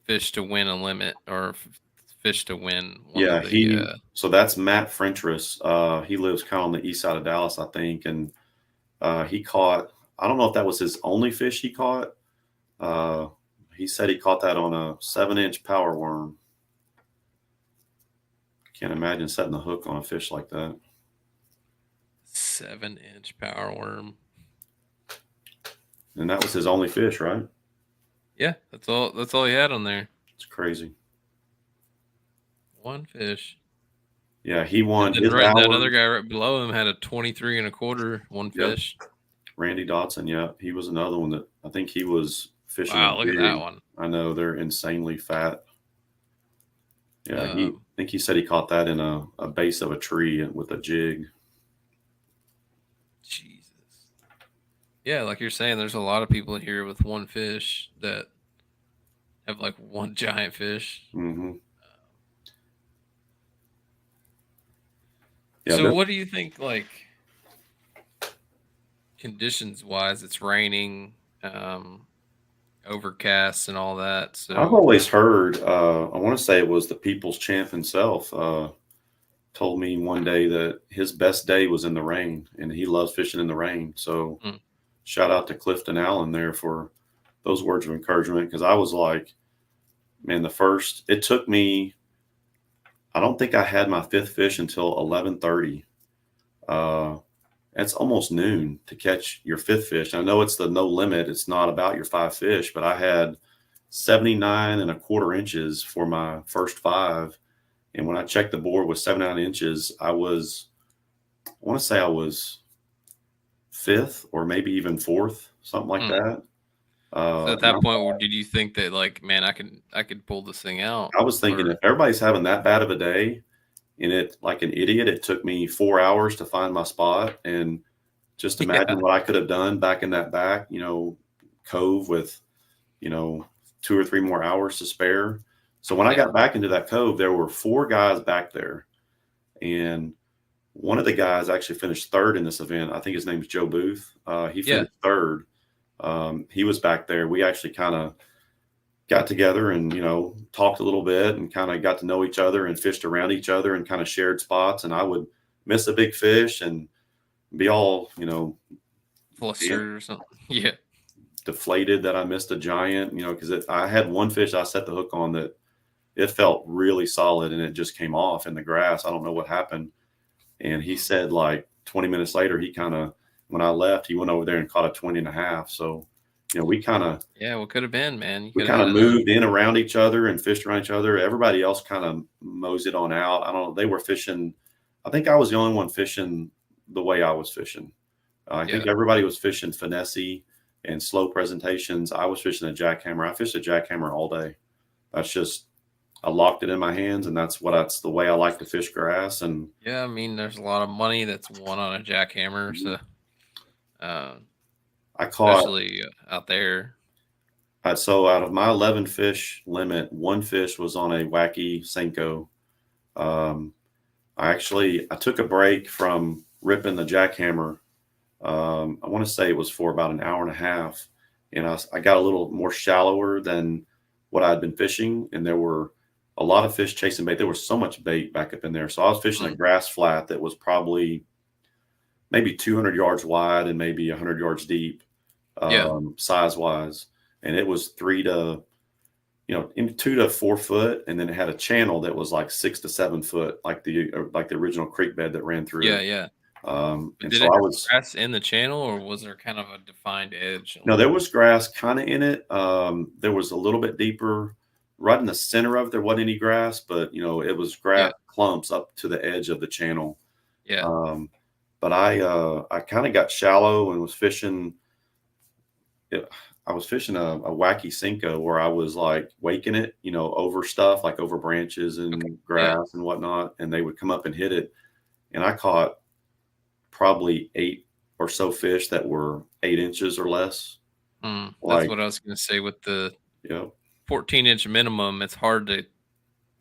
fish to win a limit, or fish to win one Yeah, of the. so that's Matt Frentress. He lives kind of on the east side of Dallas, I think, and he caught. I don't know if that was his only fish he caught. Uh, he said he caught that on a 7-inch power worm. Can't imagine setting the hook on a fish like that. 7-inch power worm. And that was his only fish, right? Yeah, that's all. That's all he had on there. It's crazy. One fish. Yeah, he And won then his that other hours. guy right below him had a 23 and a quarter, one Yep. fish. Randy Dotson. Yeah, he was another one that I think he was fishing a Wow, look at that jig. one. I know they're insanely fat. Yeah, I Um, think he said he caught that in a base of a tree with a jig. Jesus. Yeah, like you're saying, there's a lot of people here with one fish that have like one giant fish. Hmm. Yeah, So, what do you think, like conditions wise? It's raining, overcast, and all that. I've So, always heard. I want to say it was the People's Champ himself. Told me one day that his best day was in the rain, and he loves fishing in the rain. So mm, shout out to Clifton Allen there for those words of encouragement. Because I was like, man, it took me. I don't think I had my fifth fish until 11:30. Uh, it's almost noon to catch your fifth fish. I know it's the no limit. It's not about your 5 fish, but I had 79 1/4 inches for my first 5. And when I checked the board with 79 inches, I want to say I was fifth or maybe even fourth, something like mm. that. So at And that point, did you think that, like, man, I could pull this thing out? I was thinking, Or if everybody's having that bad of a day, and it, like an idiot, it took me 4 hours to find my spot. And just imagine yeah, what I could have done back in that back, cove with, 2 or 3 more hours to spare. So when I yeah, got back into that cove, there were 4 guys back there. And one of the guys actually finished third in this event. I think his name is Joe Booth. He yeah. finished third. He was back there. We actually kind of got together and talked a little bit and kind of got to know each other and fished around each other and kind of shared spots. And I would miss a big fish and be all Flustered or something. Yeah, deflated that I missed a giant, because I had one fish I set the hook on that it felt really solid and it just came off in the grass. I don't know what happened. And he Mm. said like 20 minutes later, when I left, he went over there and caught a 20 and a half. So, we kind of, Yeah, what could have been, man? You we could have kind hit of another. moved in around each other and fished around each other. Everybody else kind of moseyed on out. I don't know. They were fishing. I think I was the only one fishing the way I was fishing. I think Yeah. everybody was fishing finesse and slow presentations. I was fishing a jackhammer. I fished a jackhammer all day. That's just, I locked it in my hands, and that's the way I like to fish grass. And Yeah, I mean, there's a lot of money that's won on a jackhammer, mhm, so uh, I caught, especially out there. so out of my 11 fish limit, one fish was on a wacky Senko. Um, I took a break from ripping the jackhammer. I want to say it was for about an hour and a half, and I got a little more shallower than what I'd been fishing, and there were a lot of fish chasing bait. There was so much bait back up in there. So I was fishing a Mm, grass flat that was probably maybe 200 yards wide and maybe 100 yards deep, yeah, size wise, and it was in 2 to 4 foot, and then it had a channel that was like 6 to 7 foot, like the original creek bed that ran through yeah, it. yeah. But And did so it I have was grass in the channel, or was there kind of a defined edge No, along? there was grass kind of in it. There was a little bit deeper, right in the center of it. There wasn't any grass, but it was Yeah, grass clumps up to the edge of the channel. yeah. Um, but I kind of got shallow and was fishing. I was fishing a wacky Cinco where I was like waking it, over stuff like over branches Okay. and Yeah. grass and whatnot, and they would come up and hit it. And I caught probably 8 or so fish that were 8 inches or less. That's Like, what I was gonna say with the yep, 14-inch minimum. It's hard to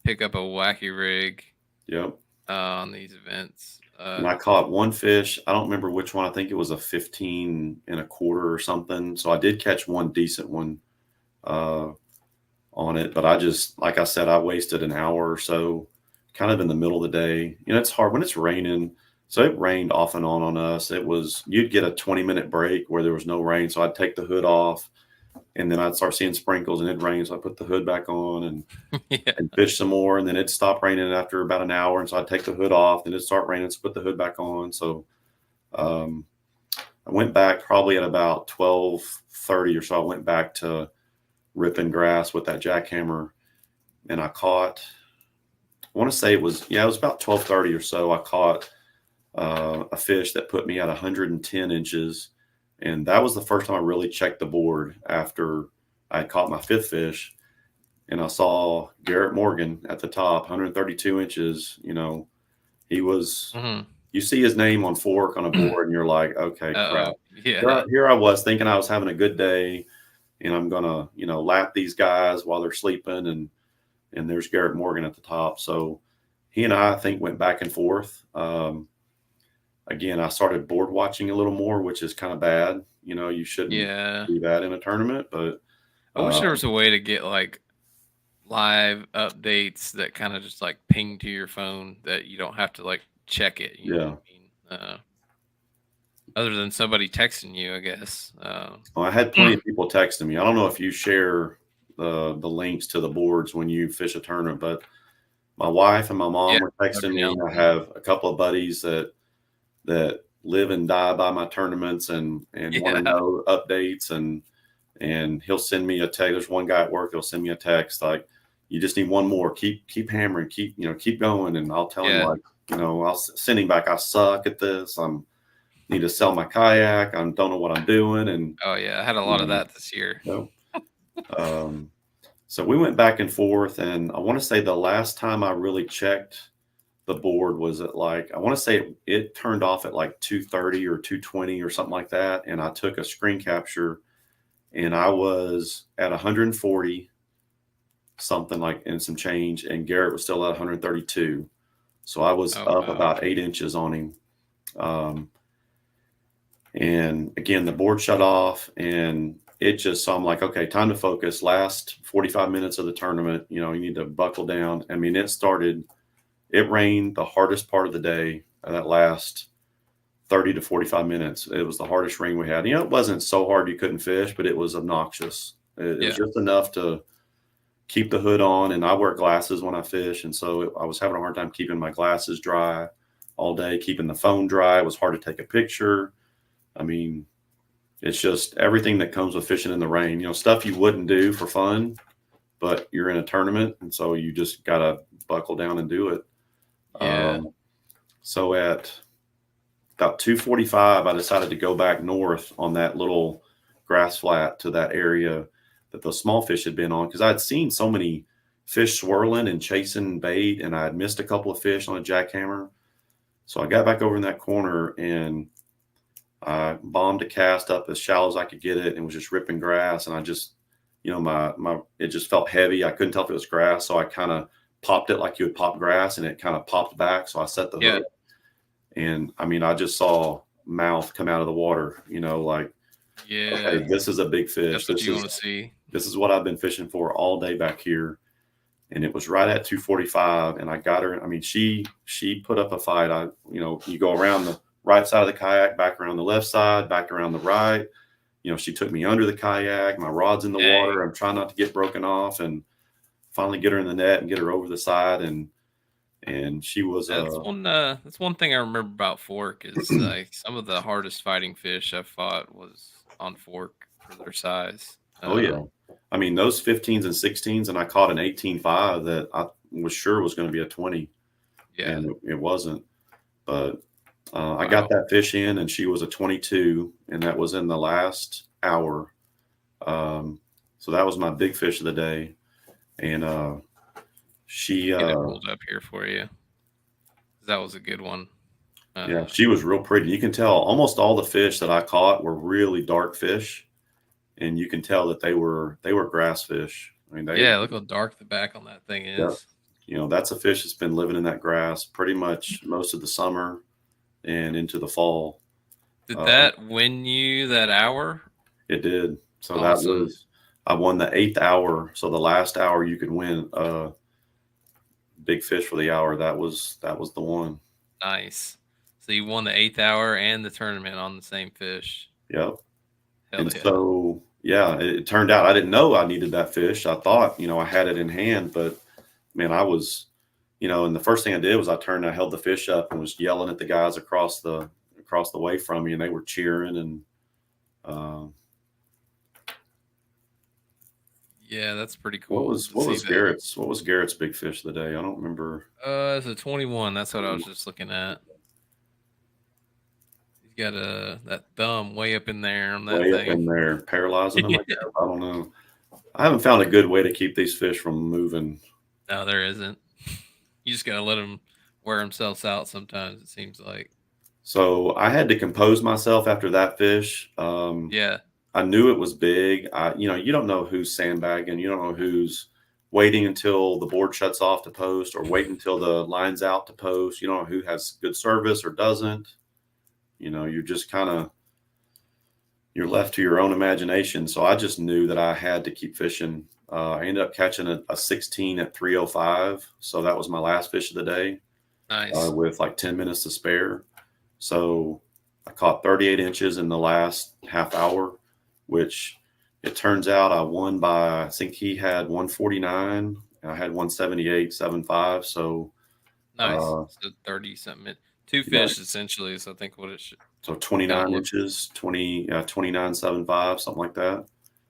pick up a wacky rig yep. on these events. And I caught one fish. I don't remember which one. I think it was a 15 and a quarter or something. So I did catch one decent one uh, on it. But like I said, I wasted an hour or so kind of in the middle of the day. It's hard when it's raining. So it rained off and on us. You'd get a 20-minute break where there was no rain. So I'd take the hood off and then I'd start seeing sprinkles and it'd rain. So I put the hood back on Yeah. and fish some more, and then it'd stop raining after about an hour, and so I'd take the hood off, then it'd start raining, so put the hood back on. So um, I went back probably at about 12:30 or so. I went back to ripping grass with that jackhammer, and I caught. I want to say it was about 12:30 or so. I caught a fish that put me at 110 inches, and that was the first time I really checked the board after I had caught my fifth fish. And I saw Garrett Morgan at the top, 132 inches. He was, Mhm. you see his name on fork on a board, and you're like, okay, crap. Uh-oh. Here Yeah. I, here I was thinking I was having a good day, and I'm gonna, lap these guys while they're sleeping, and there's Garrett Morgan at the top. So he and I think, went back and forth. Again, I started board watching a little more, which is kind of bad. You shouldn't Yeah. do that in a tournament, but I wish uh, there was a way to get, like, live updates that kinda just, like, ping to your phone that you don't have to, like, check it, you know what yeah. I mean? Other than somebody texting you, I guess. Well, I had plenty of people texting me. I don't know if you share the links to the boards when you fish a tournament, but my wife and my Yeah, mom were texting every now me. and I then. have a couple of buddies that live and die by my tournaments and want to Yeah. know updates, and he'll send me a text. There's one guy at work, he'll send me a text like, you just need one more. Keep hammering, keep going. And I'll tell him Yeah. like, I'll send him back, I suck at this. Need to sell my kayak. I don't know what I'm doing. And Oh, yeah, I had a you lot of know, that this year. so, um, so we went back and forth, and I want to say the last time I really checked the board was at like, I want to say it turned off at like 2:30 or 2:20 or something like that, and I took a screen capture, and I was at 140 something like and some change, and Garrett was still at 132. So I was Oh, up wow. about 8 inches on him. Um, And again, the board shut off, and so I'm like, okay, time to focus. Last 45 minutes of the tournament, you need to buckle down. I mean, it rained the hardest part of the day, that last 30 to 45 minutes. It was the hardest ring we had. You know, it wasn't so hard you couldn't fish, but it was obnoxious. It was Yeah. just enough to keep the hood on, and I wear glasses when I fish, and so I was having a hard time keeping my glasses dry all day, keeping the phone dry. It was hard to take a picture. I mean, it's just everything that comes with fishing in the rain. You know, stuff you wouldn't do for fun, but you're in a tournament, and so you just gotta buckle down and do it. Yeah. So at about 2:45, I decided to go back north on that little grass flat to that area that the small fish had been on, because I'd seen so many fish swirling and chasing bait, and I had missed a couple of fish on a jackhammer. So I got back over in that corner and I bombed a cast up as shallow as I could get it and was just ripping grass. And I just, you know, my it just felt heavy. I couldn't tell if it was grass, so I kind of popped it like you would pop grass, and it kind of popped back. So I set the Yeah. hook, and I mean, I just saw mouth come out of the water. You know, like, okay, Yeah. this is a big fish. That's what you want to see. This is what I've been fishing for all day back here. And it was right at 2:45, and I got her. I mean, she put up a fight. You know, you go around the right side of the kayak, back around the left side, back around the right. You know, she took me under the kayak. My rod's in the Dang. water. I'm trying not to get broken off, and finally get her in the net and get her over the side. And she was That's one thing I remember about fork is like some of the hardest fighting fish I fought was on fork for their size. oh yeah. I mean, those 15s and 16s, and I caught an 18.5 that I was sure was going to be a 20, Yeah. and it wasn't. But I got Wow. that fish in, and she was a 22, and that was in the last hour. So that was my big fish of the day, and she, Get it pulled up here for you. That was a good one. yeah, she was real pretty. You can tell almost all the fish that I caught were really dark fish, and you can tell that they were grass fish. I mean, Yeah, look how dark the back on that thing yeah, is. you know, that's a fish that's been living in that grass pretty much most of the summer and into the fall. Did Uh, that win you that hour? it did. So that Awesome. was I won the 8th hour. So the last hour you could win big fish for the hour. That was the one. Nice. So you won the 8th hour and the tournament on the same fish. Yep. Hell And yeah. so yeah, it turned out I didn't know I needed that fish. I thought, you know, I had it in hand, but man, I was, you know, and the first thing I did was I held the fish up and was yelling at the guys across the way from me, and they were cheering. And um, Yeah, that's pretty what cool was to what see was that. Garrett's big fish of the day? I don't remember. It's a 21. That's what I was just looking at. He's got that thumb way up in there on that Way up thing. in there, paralyzing them. I guess. I don't know. I haven't found a good way to keep these fish from moving. No, there isn't. You just gotta let them wear themselves out. Sometimes it seems like. So I had to compose myself after that fish. Yeah. I knew it was big. You know, you don't know who's sandbagging. You don't know who's waiting until the board shuts off to post, or wait until the line's out to post. You don't know who has good service or doesn't. You know, you're just kind of you're left to your own imagination. So I just knew that I had to keep fishing. I ended up catching a 16 at 3:05. So that was my last fish of the day, Nice. with like 10 minutes to spare. So I caught 38 inches in the last half hour, which it turns out I won by, I think he had 149 and I had 178.75. So, Nice. So 30 something. Two yeah, fish essentially is I think what it should so kind of 29 look. inches, 29.75, something like that.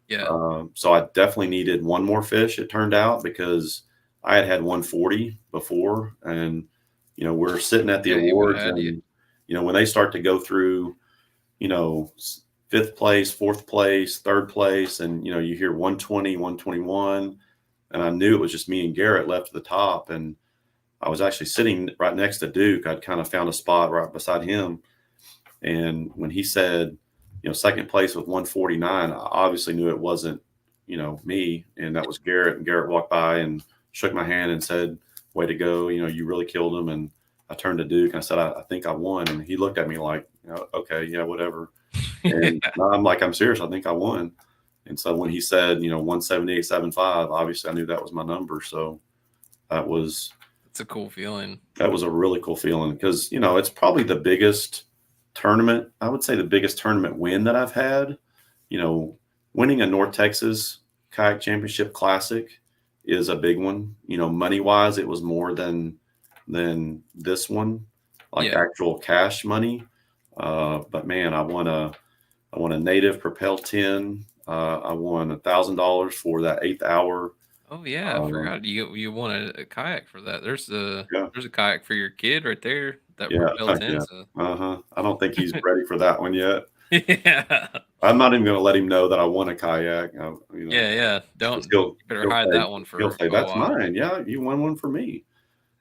Yeah. So I definitely needed one more fish, it turned out, because I had 140 before. And, you know, we're sitting at the Yeah, he would have awards, had you. and, you know, when they start to go through, you know, fifth place, fourth place, third place, and, you know, you hear 120, 121. And I knew it was just me and Garrett left at the top. And I was actually sitting right next to Duke. I'd kind of found a spot right beside him. And when he said, you know, second place with 149, I obviously knew it wasn't, you know, me. And that was Garrett. And Garrett walked by and shook my hand and said, "Way to go. You know, you really killed him." And I turned to Duke and I said, I think I won. And he looked at me like, you know, okay, yeah, whatever. And I'm like, I'm serious. I think I won. And so when he said, you know, 178.75, obviously I knew that was my number. So that was It's a cool feeling. that was a really cool feeling, because, you know, it's probably the biggest tournament, I would say the biggest tournament win that I've had, you know, winning a North Texas Kayak Championship Classic is a big one. You know, money wise, it was more than this one, like Yeah. actual cash money. But man, I won a native Propel 10. I won $1,000 for that 8th hour. Oh, yeah, I Uh, forgot you want a kayak for that. yeah, There's a kayak for your kid right there, that yeah, Propel 10, yeah. so Uh-huh. I don't think he's ready for that one yet. yeah. I'm not even going to let him know that I won a kayak. You know, Yeah, yeah, 'cause don't you better hide that one he'll for say a that's while. mine. Yeah, you won one for me.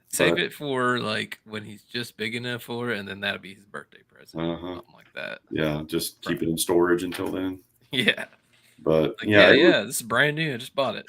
Save But it for, like, when he's just big enough for it, and then that'll be his birthday present, uh-huh. something like that. Yeah, just Right. keep it in storage until then. Yeah. But Like, yeah, "Yeah, it was, yeah, this is brand new, I just bought it."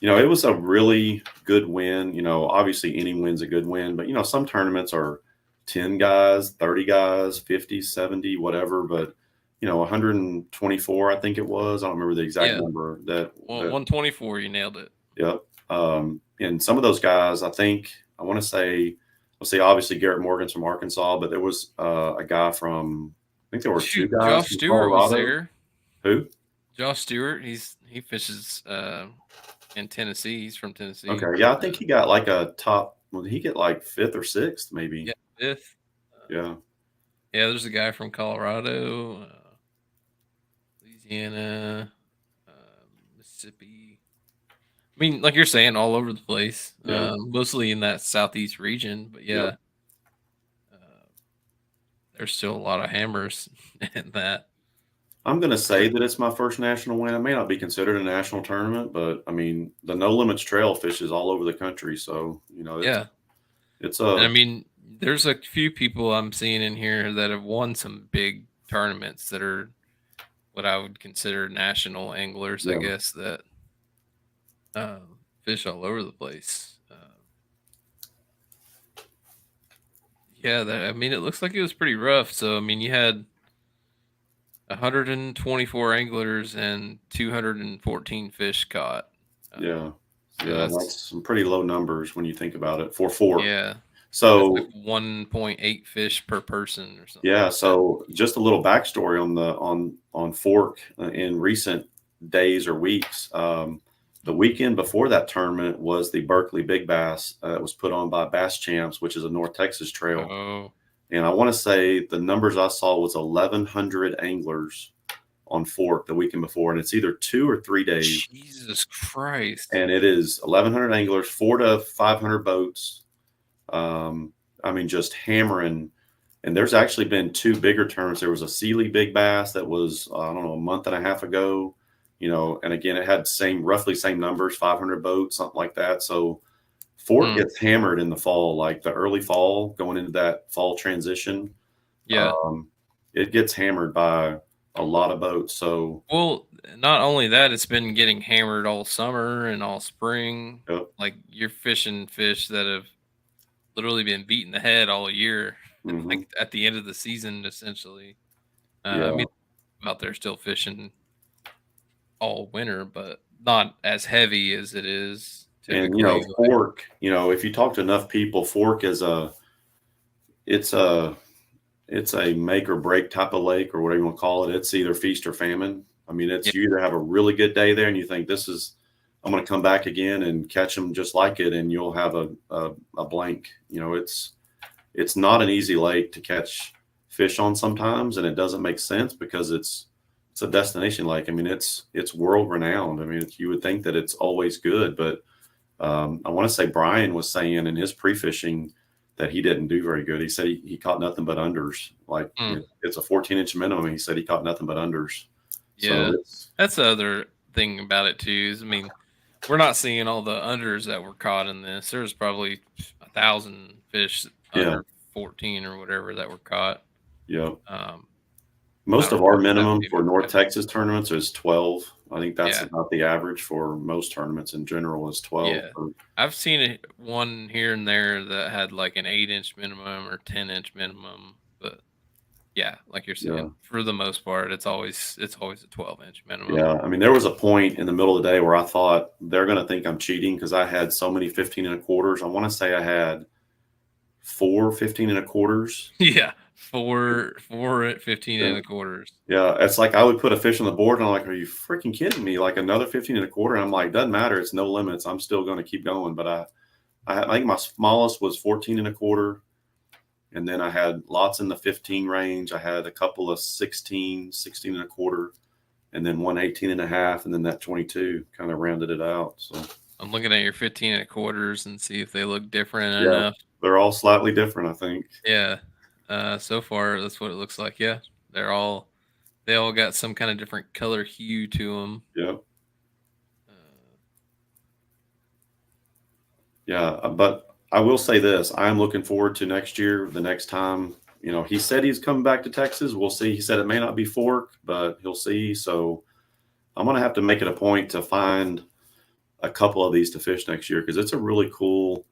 it was a really good win. Obviously any win's a good win, but some tournaments are 10 guys, 30 guys, 50, 70, whatever. But 124, I think it was. I don't remember the exact Yeah. number Well, that 124, you nailed it. yep. And some of those guys, I want to say, let's see, obviously Garrett Morgan's from Arkansas, but there was a guy from, I think there were two Shoot, guys Josh from Stewart was Colorado. there. Who? Josh Stewart, he fishes, in Tennessee, he's from Okay. Tennessee. Yeah. I think he got like a top, well, did he get like fifth or sixth, maybe? Yeah, 5th. Yeah. Yeah, there's a guy from Colorado, Louisiana, Mississippi. I mean, like you're saying, all over the place, Yeah. mostly in that southeast region. But Yep. yeah, uh, there's still a lot of hammers in that. I'm going to say Sure. that it's my first national win. It may not be considered a national tournament, but I mean, the No Limits Trail fishes all over the country. So, Yeah, it's and I a, mean, there's a few people I'm seeing in here that have won some big tournaments that are what I would consider national anglers, I yeah. guess, that fish all over the place. Yeah, I mean, it looks like it was pretty rough. So, I mean, you had 124 anglers and 214 fish caught. Yeah. So Yeah. that's That's some pretty low numbers when you think about it for fork. yeah, that's like So 1.8 fish per person or something yeah, like that. so just a little backstory on the on Fork in recent days or weeks. The weekend before that tournament was the Berkeley Big Bass. It was put on by Bass Champs, which is a North Texas trail, Oh, and I want to say the numbers I saw was 1,100 anglers on Fork the weekend before, and it's either 2 or 3 days, Jesus Christ! and it is 1,100 anglers, 400 to 500 boats. Um, I mean, just hammering. And there's actually been two bigger tournaments. There was a Sealy Big Bass that was, I don't know, a month and a half ago, and again, it had roughly same numbers, 500 boats, something like that. So Fort Hmm, gets hammered in the fall, like the early fall, going into that fall transition. yeah. Um, it gets hammered by a lot of boats. So, Well, not only that, it's been getting hammered all summer and all spring. yep, Like you're fishing fish that have literally been beating the head all year, hmm, like at the end of the season, essentially. I yeah. mean, out there still fishing all winter, but not as heavy as it is And, typically. Like, Fork, if you talk to enough people, Fork it's a, it's a make or break type of lake or whatever you want to call it. It's either feast or famine. I mean, yeah, you either have a really good day there and you think I'm going to come back again and catch them just like it, and you'll have a blank. It's not an easy lake to catch fish on sometimes, and it doesn't make sense because it's a destination lake. I mean, it's world renowned. I mean, you would think that it's always good, but I want to say Brian was saying in his pre-fishing that he didn't do very good. He said he caught nothing but unders. Like mm, it's a 14-inch minimum. He said he caught nothing but unders. So yeah. it's That's the other thing about it too. Is I mean, we're not seeing all the unders that were caught in this. There's probably 1,000 fish yeah, under 14 or whatever that were caught. yeah. Um, I Most don't of know our if that minimum would for even North count. Texas tournaments is 12. I think that's Yeah, about the average for most tournaments in general is 12. yeah. I've seen it one here and there that had like an 8-inch minimum or 10-inch minimum, but yeah, like you're Yeah, saying, for the most part, it's always a 12-inch minimum. yeah. I mean, there was a point in the middle of the day where I thought they're going to think I'm cheating because I had so many 15 and a quarters. I want to say I had 4 15 and a quarters. Yeah, four at 15 Yeah. and a quarters. Yeah, it's like I would put a fish on the board, and I'm like, "Are you freaking kidding me?" Like another 15 and a quarter, and I'm like, "Doesn't matter. It's no limits. I'm still going to keep going." But I think my smallest was 14 and a quarter, and then I had lots in the 15 range. I had a couple of 16, 16 and a quarter, and then one 18 and a half, and then that 22 kind of rounded it out. So I'm looking at your 15 and a quarters and see if they look different yeah, enough. they're all slightly different, I think. Yeah. So far that's what it looks like. Yeah. They all got some kind of different color hue to them. Yeah. Uh, Yeah, but I will say this: I am looking forward to next year. The next time, he said he's coming back to Texas. We'll see. He said it may not be Fork, but he'll see. So I'm gonna have to make it a point to find a couple of these to fish next year because it's a really cool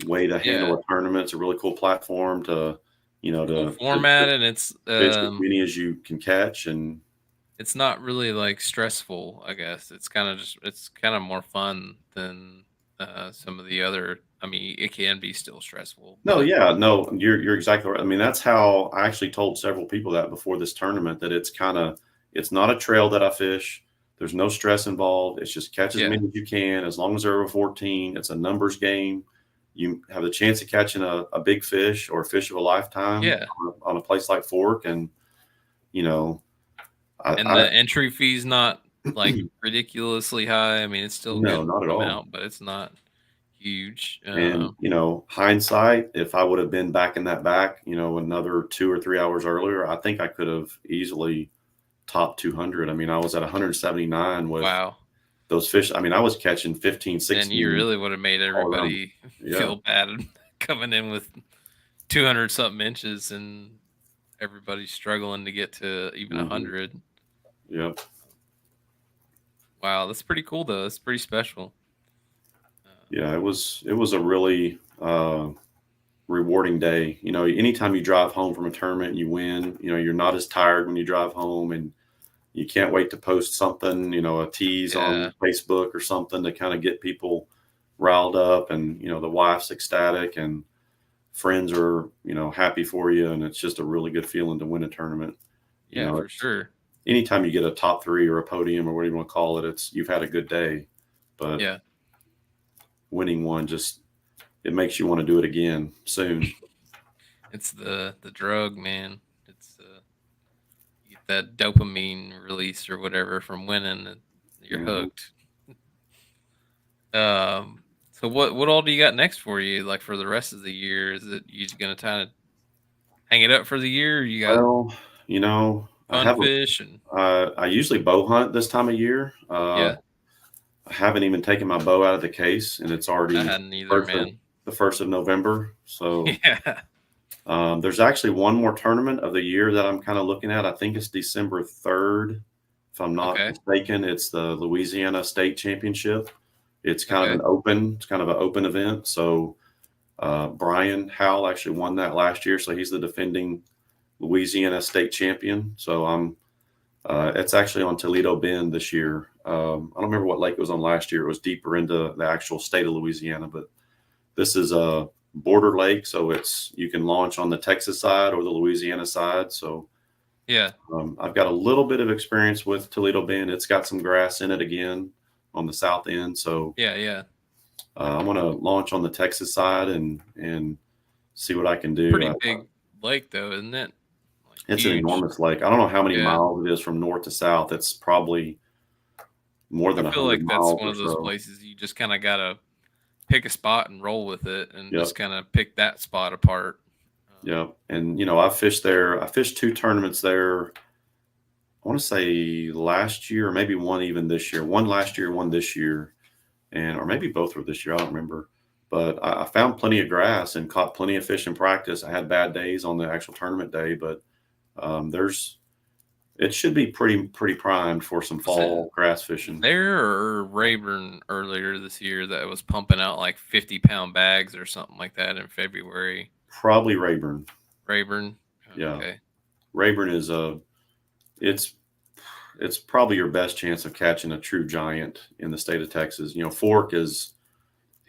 way to yeah. handle a tournament. It's a really cool platform to, Cool to format, and fish as many as you can catch. And it's not really like stressful, I guess. It's kind of more fun than some of the other. I mean, it can be still stressful, no, but yeah, no, you're exactly right. I mean, that's how I actually told several people that before this tournament that it's not a trail that I fish. There's no stress involved. It's just catch as yeah. many as you can, as long as they're over 14. It's a numbers game. You have the chance of catching a big fish or a fish of a lifetime Yeah. on a place like Fork, and you know, And I the entry fee's not like ridiculously high. I mean, it's still a no, good not at all. amount, but it's not huge. And hindsight, if I would have been back in that back, another 2 or 3 hours earlier, I think I could have easily top 200. I mean, I was at 179 with Wow. those fish. I mean, I was catching 15, Then you 16 really would have made all around. everybody Yeah. feel bad coming in with 200 something inches and everybody's struggling to get to even Hmm. 100. Yeah. Wow, that's pretty cool though. That's pretty special. Yeah. It was a really rewarding day. Anytime you drive home from a tournament and you win, you're not as tired when you drive home, and you can't wait to post something, a tease Yeah, on Facebook or something to kind of get people riled up, and the wife's ecstatic and friends are happy for you, and it's just a really good feeling to win a tournament. yeah, for It's sure. anytime you get a top three or a podium or whatever you want to call it, it's you've had a good day. But Yeah, winning one just it makes you want to do it again soon. it's the drug, man. It's you get that dopamine release or whatever from winning, and you're Mhm. hooked. So what all do you got next for you? Like for the rest of the year, is it you just gonna kind of hang it up for the year? Or you got Well, I fun have fish and I usually bow hunt this time of year. yeah. I haven't even taken my bow out of the case, and it's I already hadn't either, first of man. the 1st of November. So Yeah. there's actually one more tournament of the year that I'm kind of looking at. I think it's December 3rd, if I'm not Okay. mistaken. It's the Louisiana State Championship. It's kind of Okay. an open event. So Brian Howell actually won that last year, so he's the defending Louisiana State champion. So it's actually on Toledo Bend this year. I don't remember what lake it was on last year. It was deeper into the actual state of Louisiana, but this is a border lake, so you can launch on the Texas side or the Louisiana side. So Yeah. I've got a little bit of experience with Toledo Bend. It's got some grass in it again on the south end, so Yeah. Yeah. I'm going to launch on the Texas side and see what I can do. Pretty big lake though, isn't it? Like It's an huge. enormous lake. I don't know how many Yeah. miles it is from north to south. It's probably more I than feel 100 like that's miles one or of those so. places you just kind of gotta pick a spot and roll with it, and Yep. just kind of pick that spot apart. Yep. And I fished there. I fished two tournaments there. I want to say last year, or maybe one even this year. One last year, one this year, and or maybe both were this year. I don't remember. But I found plenty of grass and caught plenty of fish in practice. I had bad days on the actual tournament day, but there's it should be pretty primed for some Was it fall grass fishing. there or Rayburn earlier this year that was pumping out like 50-pound bags or something like that in February? Probably Rayburn. Rayburn. Yeah, Okay. Rayburn is it's it's probably your best chance of catching a true giant in the state of Texas. Fork is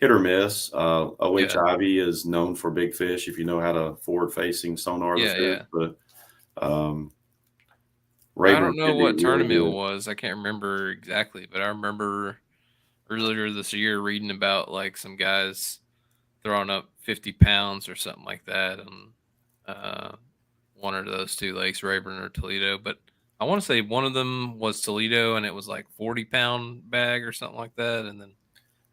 hit or miss. Yeah. OHIV is known for big fish if you know how to forward facing sonar the Yeah, fish, yeah. but um, I Rayburn don't know can be what really tournament it good. was. I can't remember exactly, but I remember earlier this year reading about like some guys throwing up 50 pounds or something like that on uh, one of those two lakes, Rayburn or Toledo. But I want to say one of them was Toledo and it was like 40-pound bag or something like that. And then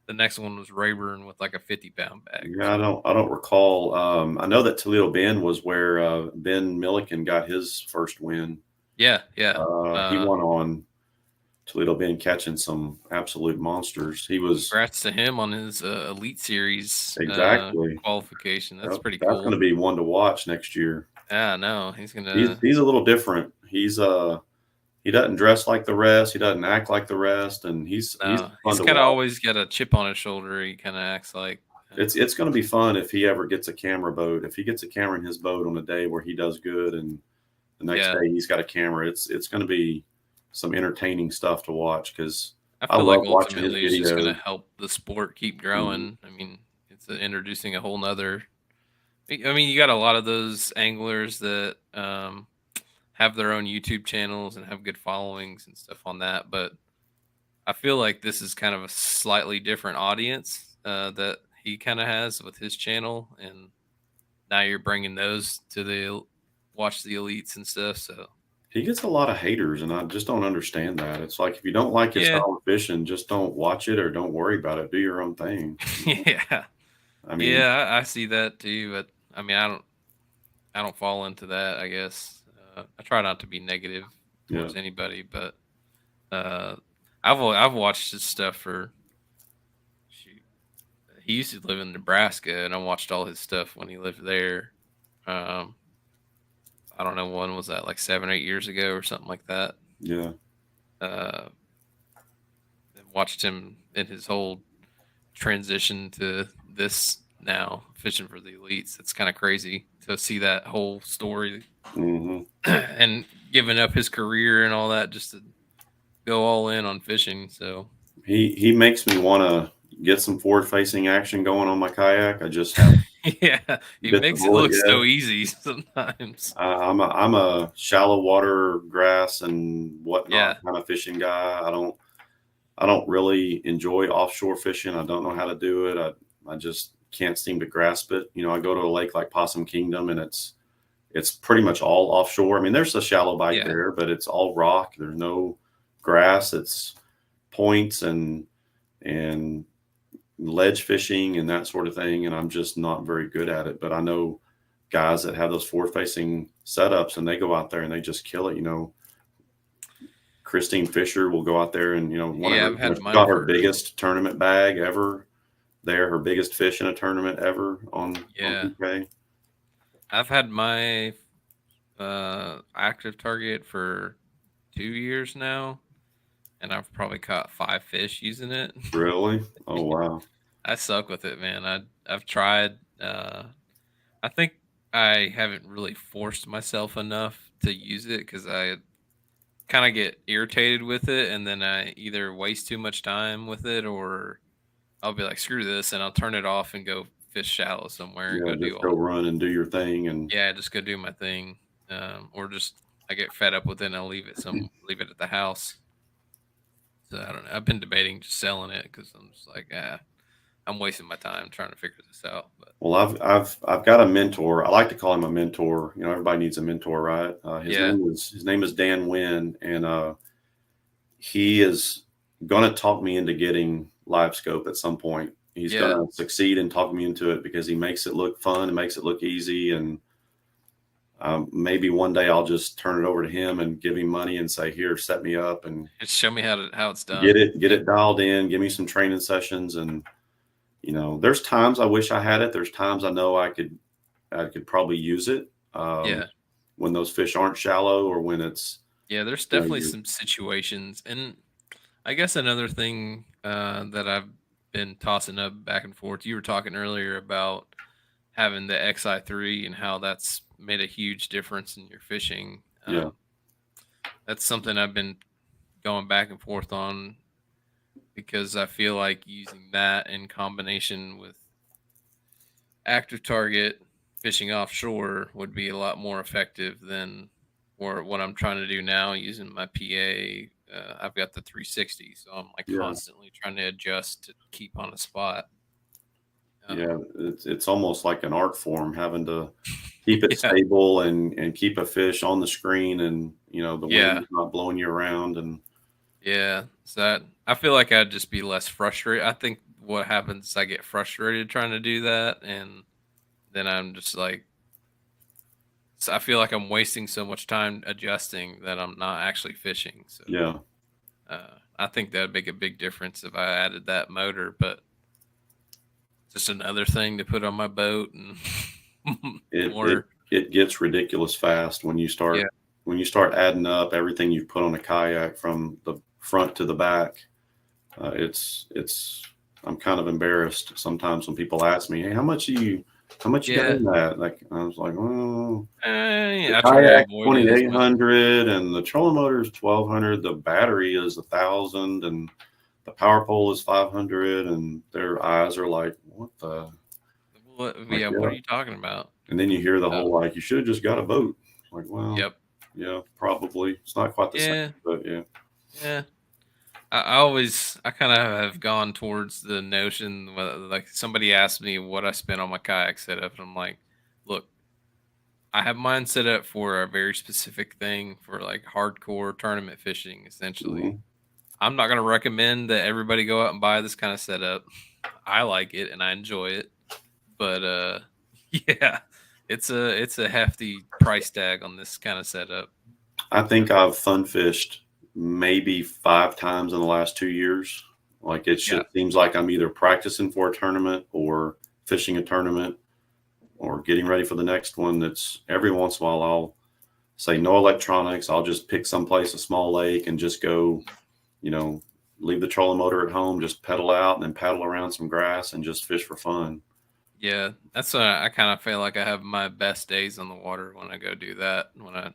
the next one was Rayburn with like a 50-pound bag or Yeah, something. I don't recall. I know that Toledo Bend was where Ben Milliken got his first win. Yeah, yeah. He won on Toledo Bend catching some absolute monsters. He was Congrats to him on his Elite Series exactly. qualification. That's pretty That's going cool. to be one to watch next year. Yeah, no, he's He's gonna. he's a little different. He doesn't dress like the rest. He doesn't act like the rest, and he's No, fun he's to kind of watch. always got a chip on his shoulder. He kind of acts like, It's going to be fun if he ever gets a camera boat. If he gets a camera in his boat on a day where he does good, and the next yeah. day he's got a camera, it's going to be some entertaining stuff to watch because I I feel like love watching his ultimately it's just gonna videos. help the sport keep Mhm. growing. I mean, it's introducing a whole nother. I mean, you got a lot of those anglers that have their own YouTube channels and have good followings and stuff on that, but I feel like this is kind of a slightly different audience that he kind of has with his channel, and now you're bringing those to the watch the elites and stuff. So He gets a lot of haters, and I just don't understand that. It's like if you don't like his yeah, style of fishing, just don't watch it or don't worry about it. Do your own thing. yeah, I mean, yeah. I see that too, but I mean, I don't fall into that. I guess I try not to be negative yeah, towards anybody, but uh, I've watched his stuff for shoot. He used to live in Nebraska, and I watched all his stuff when he lived there. Um, I don't know, when was that, like 7 or 8 years ago or something like that. yeah. Uh, and watched him in his whole transition to this now fishing for the elites. It's kind of crazy to see that whole story Hmm. and giving up his career and all that just to go all in on fishing. So He makes me want to get some forward facing action going on my kayak. I just haven't yeah, he bit the makes it bullet look yet. so easy sometimes. I'm a shallow water grass and whatnot Yeah, kind of fishing guy. I don't really enjoy offshore fishing. I don't know how to do it. I just can't seem to grasp it. I go to a lake like Possum Kingdom, and it's pretty much all offshore. I mean, there's a shallow bite yeah, there, but it's all rock. There's no grass. It's points and ledge fishing and that sort of thing. And I'm just not very good at it. But I know guys that have those forward facing setups and they go out there and they just kill it. Christine Fisher will go out there and one of yeah. her I've had she mine got her for biggest tournament bag ever there, her biggest fish in a tournament ever on yeah. PK. I've had my active target for 2 years now, and I've probably caught 5 fish using it. Really? Oh wow. I suck with it, man. I've tried. I think I haven't really forced myself enough to use it because I kind of get irritated with it, and then I either waste too much time with it, or I'll be like, "Screw this," and I'll turn it off and go fish shallow somewhere and Yeah, go do just go all. run and do your thing and Yeah, just go do my thing, or just I get fed up with it and I'll leave it at the house. So I don't know. I've been debating just selling it because I'm just like, I'm wasting my time trying to figure this out. But well, I've got a mentor. I like to call him a mentor. Everybody needs a mentor, right? His yeah, name is Dan Wynn, and he is going to talk me into getting live scope at some point. He's going yeah, to succeed in talking me into it because he makes it look fun and makes it look easy. And maybe one day I'll just turn it over to him and give him money and say, "Here, set me up and just show me how it's get done. it get it dialed in. Give me some training sessions." And there's times I wish I had it. There's times I know I could probably use it Yeah, when those fish aren't shallow or when it's yeah. There's you know definitely you're some situations, and I guess another thing that I've been tossing up back and forth. You were talking earlier about having the XI3 and how that's made a huge difference in your fishing. yeah That's something I've been going back and forth on. because I feel like using that in combination with active target fishing offshore would be a lot more effective than or what I'm trying to do now using my PA. I've got the 360, so I'm like Yeah. constantly trying to adjust to keep on a spot. Yeah, Um, it's almost like an art form having to keep it yeah, stable and keep a fish on the screen and, the yeah, wind's not blowing you around and yeah. So I feel like I'd just be less frustrated. I think what happens is I get frustrated trying to do that, and then I'm just like, I feel like I'm wasting so much time adjusting that I'm not actually fishing. So yeah, I think that'd make a big difference if I added that motor, but just another thing to put on my boat and it it more. it gets ridiculous fast Yeah, when you start adding up everything you put on a kayak from the front to the back. It's I'm kind of embarrassed sometimes when people ask me, "Hey, how much you got yeah. in that?" Like I was like, "Well, the Yeah, I try to kayak's avoid it as much. 2,800 and the trolling motor is 1,200. The battery is 1,000 and the power pole is 500." And their eyes are like, "What the?" What? Like, Yeah, what yeah. are you talking about? And then you hear the Uh, whole like, "You should have just got a boat." Like, well, yep. yeah, probably. It's not quite the same, Yeah, but yeah. yeah. I kind of have gone towards the notion like somebody asked me what I spent on my kayak setup, and I'm like, look, I have mine set up for a very specific thing for like hardcore tournament fishing, essentially. Mhm. I'm not gonna recommend that everybody go out and buy this kind of setup. I like it and I enjoy it, but yeah, it's a hefty price tag on this kind of setup. I think I've fun fished maybe 5 times in the last 2 years. Like, it Yeah, just seems like I'm either practicing for a tournament or fishing a tournament or getting ready for the next one. That's every once in a while, I'll say, "No electronics." I'll just pick someplace, a small lake, and just go, you know, leave the trolling motor at home, just pedal out and then paddle around some grass and just fish for fun. yeah. That's I kind of feel like I have my best days on the water when I go do that. When I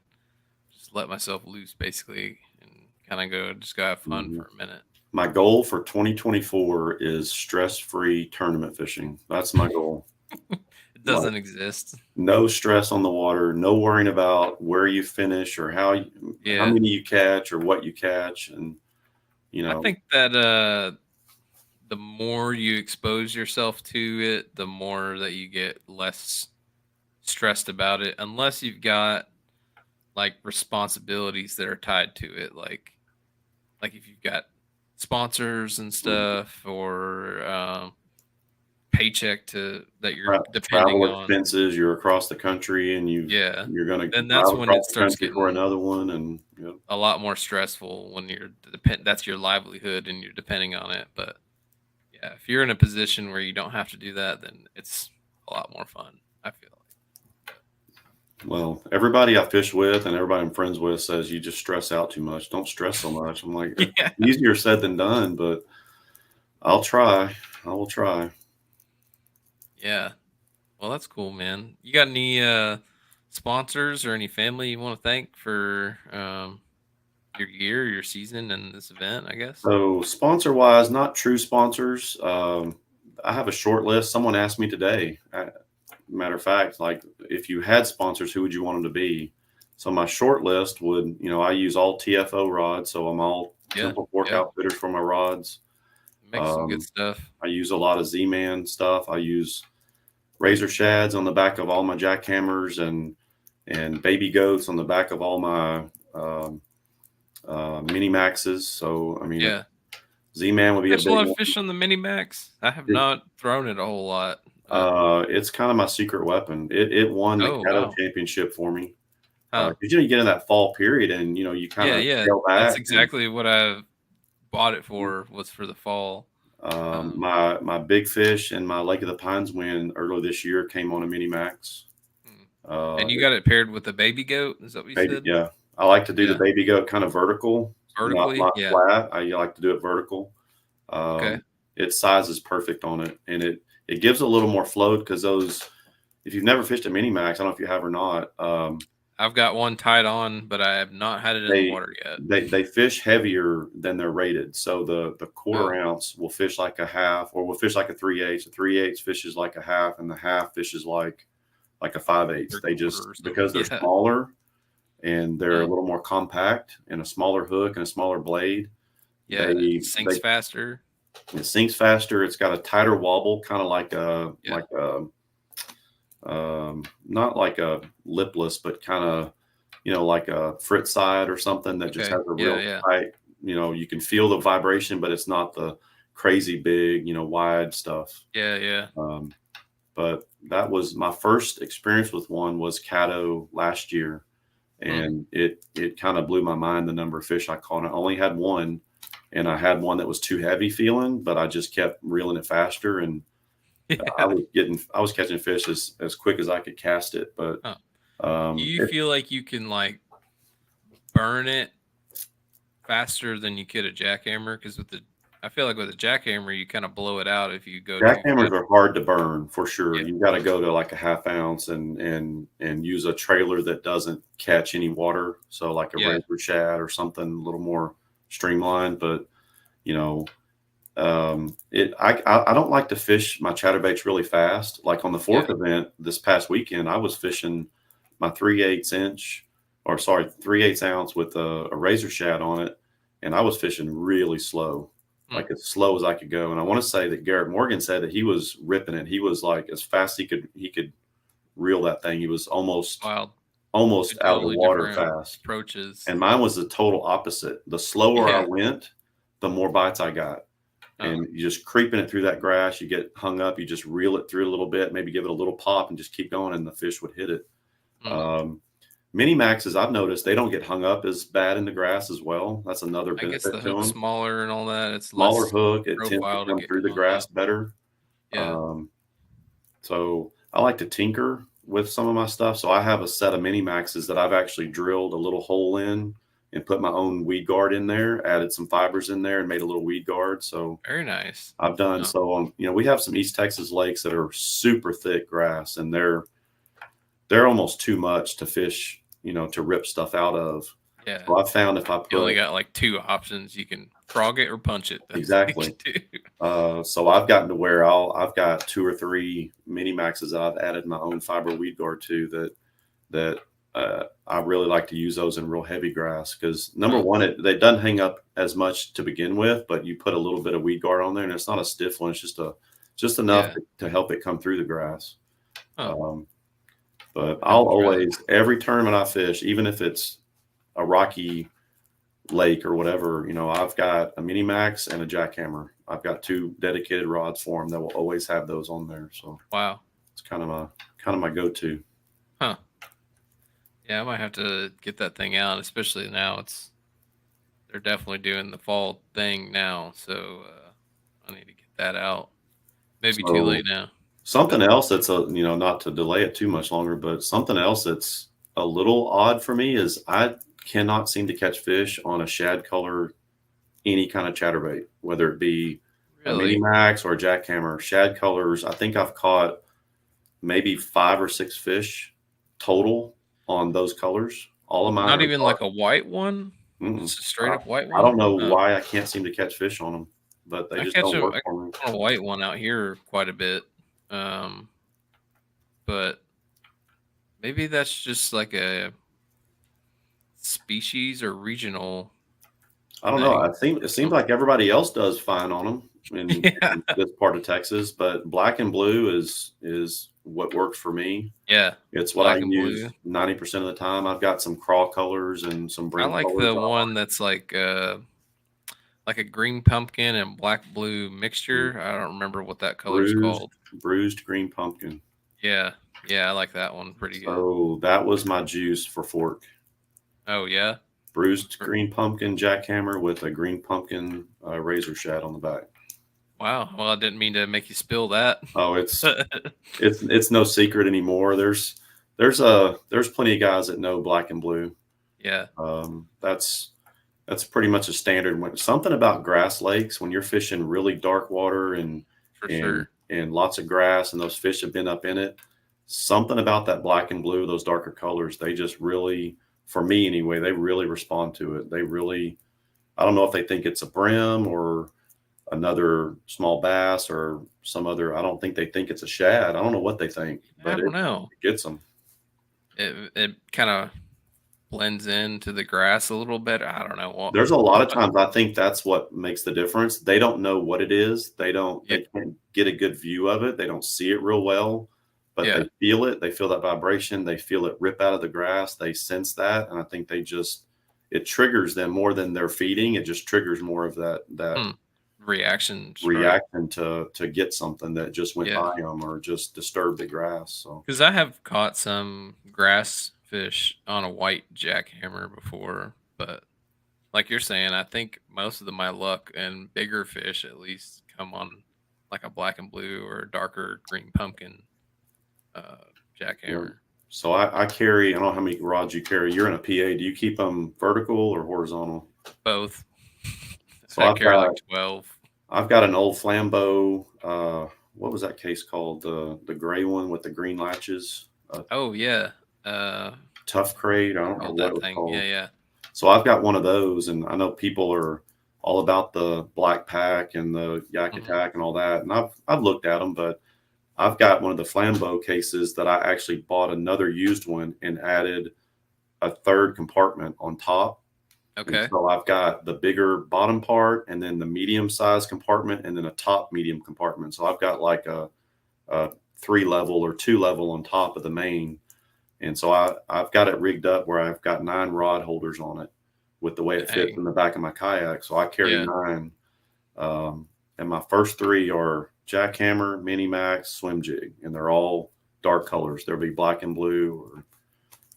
just let myself loose, basically, and kind of go have fun Mhm. for a minute. My goal for 2024 is stress-free tournament fishing. That's my goal. It Like, doesn't exist. no stress on the water, no worrying about where you finish or how Yeah, many you catch or what you catch, and you I know, think that the more you expose yourself to it, the more that you get less stressed about it, unless you've got like responsibilities that are tied to it, like if you've got sponsors and mhm, stuff, or paycheck to that you're depending travel on. expenses. You're across the country, and Yeah, you're going to then drive that's when across it the starts country for getting another one, and a lot more stressful when you're that's your livelihood and you're depending on it. But yeah, if you're in a position where you don't have to do that, then it's a lot more fun, I feel well, everybody I fish with and everybody I'm friends with says you just stress out too much. Don't stress so much. I'm like, like. Yeah. easier said than done, but I'll try. I will try. Yeah. Well, that's cool, man. You got any sponsors or any family you want to thank for your year, your season, and this event? I guess. So, sponsor wise, not true sponsors. I have a short list. Someone asked me today. Matter of fact, like, if you had sponsors, who would you want them to be? So my short list would, I use all TFO rods, so I'm all Yeah. Simple Fork Yeah. Outfitters for my rods. Make some good Um, stuff. I use a lot of Z-Man stuff. I use razor shads on the back of all my jackhammers and baby goats on the back of all my um, mini maxes. So I mean, Yeah. Z-Man would be a Catch a big lot of one. fish on the mini max. I have not thrown it a whole lot. It's kind of my secret weapon. It won the Oh Caddo wow. Championship for me. Huh. 'Cause, you get in that fall period and, you Yeah. kinda Yeah. scale That's back and, exactly what I bought it for. Was for the fall. my big fish and my Lake of the Pines win earlier this year came on a mini max. Hmm. And you It got it paired with a baby goat. Is that what you baby said? yeah. I like to do the Yeah. baby goat kinda vertical, Vertically. not Yeah. flat. I like to do it vertical. Okay. Its size is perfect on it, and it gives a little more float because those if you've never fished a mini max, I don't know if you have or not, I've got one tied on, but I have not had it in the They water yet. they fish heavier than they're rated. So the quarter Oh, ounce will fish like a half, or will fish like a 3/8. The 3/8 fishes like a half, and the half fishes like a 5/8. three They quarter just or something. because they're Yeah. smaller and they're a Oh, little more compact and a smaller hook and a smaller blade. yeah. It They sinks faster. it sinks faster. It's got a tighter wobble, kind of Yeah. like a not like a lipless, but kind of like a frit side or something that just Okay. has a Yeah. real Yeah. tight. You can feel the vibration, but it's not the crazy big, wide stuff. Yeah. Yeah. Um, but that was my first experience with one was Caddo last year, Hmm. and it kind of blew my mind the number of fish I caught. I only had one, and I had one that was too heavy feeling, but I just kept reeling it faster, and Yeah. I was catching fish as quick as I could cast it. But Huh. Do um, you it, feel like you can like burn it faster than you could a jackhammer? Because I feel like with a jackhammer, you kind of blow it out if you go too jackhammers fast. are hard to burn for sure. Yeah. You've got to go to like a half ounce and use a trailer that doesn't catch any water. So like a Yeah. razor shad or something a little more streamlined. But you know, I don't like to fish my chatterbaits really fast. Like on the Yeah. fork event this past weekend, I was fishing my 3/8 inch, or sorry, 3/8 ounce with a razor shad on it, and I was fishing really slow, Hmm. like as slow as I could go. And I want to say that Garrett Morgan said that he was ripping it. He was like as fast as he could reel that thing. He was Wild. Two almost out of the totally water different fast. approaches. And mine was the total opposite. The slower I Yeah. went, the more bites I got, Oh. and you just creeping it through that grass, you get hung up, you just reel it through a little bit, maybe give it a little pop and just keep going, and the fish would hit it. Hmm. Um, Mini maxes, I've noticed they don't get hung up as bad in the grass as well. That's another I guess benefit the to hook's them. smaller and all that. It's Smaller less hook, it tends to profile to come get through the hung grass up. better. Yeah. Um, so I like to tinker with some of my stuff. So I have a set of mini maxes that I've actually drilled a little hole in and put my own weed guard in there, added some fibers in there and made a little weed guard. So Very nice. I've done Oh, so on, we have some East Texas lakes that are super thick grass, and they're almost too much to fish, to rip stuff out of. yeah. So I found if I You only put got like two options. You can frog it or punch it. That's what you exactly. can do. So I've gotten to where I've got two or three mini maxes that I've added my own fiber weed guard to that I really like to use those in real heavy grass because number Huh. one, they doesn't hang up as much to begin with, but you put a little bit of weed guard on there, and it's not a stiff one. It's just enough Yeah. to help it come through the grass. Huh. Um, but I have I'll to try that. always every tournament I fish, even if it's a rocky lake or whatever, I've got a mini max and a jackhammer. I've got two dedicated rods for them that will always have those on there. So Wow. it's kind of my go-to. Huh. Yeah, I might have to get that thing out, especially now. They're definitely doing the fall thing now, so I need to get that out. Maybe too So late now. something else that's not to delay it too much longer, but something else that's a little odd for me is I cannot seem to catch fish on a shad color any kind of chatterbait, whether it be a mini Really? max or a jackhammer. Shad colors, I think I've caught maybe 5 or 6 fish total on those colors. All of mine Not are even dark. like a white one? Mm-mm. Just a straight I, up white I don't one? know Oh, why I can't seem to catch fish on them, but they I just catch don't them. work I for me. catch a white one out here quite a bit. Um, but maybe that's just like a species or regional I don't know. thing. It seems Something. like everybody else does fine on them Yeah. in this part of Texas, but black and blue is what works for me. Yeah. It's what I Black and blue. use 90% of the time. I've got some craw colors and some I brink like colors. the one that's like a green pumpkin and black blue mixture. I don't remember what that color's bruised called. bruised green pumpkin. Yeah. Yeah, I like that one pretty good. So that was my juice for fork. Oh yeah. Bruised green pumpkin jackhammer with a green pumpkin razor shad on the back. Wow. Well, I didn't mean to make you spill that. Oh, it's no secret anymore. There's plenty of guys that know black and blue. Yeah, That's pretty much a standard. Something about grass lakes when you're fishing really dark water and for and sure. and lots of grass and those fish have been up in it. something about that black and blue, those darker colors, they just really, for me anyway, they really respond to it. They really, I don't know if they think it's a brim or another small bass or some other. I don't think they think it's a shad. I don't know what they think, I but don't know. it gets them. It kind of blends into the grass a little bit. I don't know what. There's a lot of times I think that's what makes the difference. They don't know what it is. Yeah, They can't get a good view of it. They don't see it real well, but yeah. they feel it. They feel that vibration. They feel it rip out of the grass. They sense that. And I think it triggers them more than they're feeding. It just triggers more of that Hmm. Reactions, right? reaction to get something that just went Yeah. by them or just disturbed the grass. So Because I have caught some grass fish on a white jackhammer before, but like you're saying, I think most of my luck and bigger fish at least come on like a black and blue or darker green pumpkin uh, yeah. jackhammer. So I carry. I don't know how many rods you carry. You're in a PA. Do you keep them vertical or horizontal? Both. So I carry like 12. I've got an old Flambeau. What was that case called? The gray one with the green latches. Oh, yeah. Tough crate. I don't know Called what it that was thing. Yeah, called. yeah. So I've got one of those, and I know people are all about the black pack and the yak Hmm. attack and all that. And I've looked at them, but I've got one of the Flambeau cases that I actually bought another used one and added a third compartment on top. And Okay. so I've got the bigger bottom part and then the medium sized compartment and then a top medium compartment. So I've got like a three level or two level on top of the main. And so I've got it rigged up where I've got 9 rod holders on it with the way it fits Dang. in the back of my kayak. So I carry Yeah. 9. And my first 3 are jackhammer, mini max, swim jig, and they're all dark colors. There'll be black and blue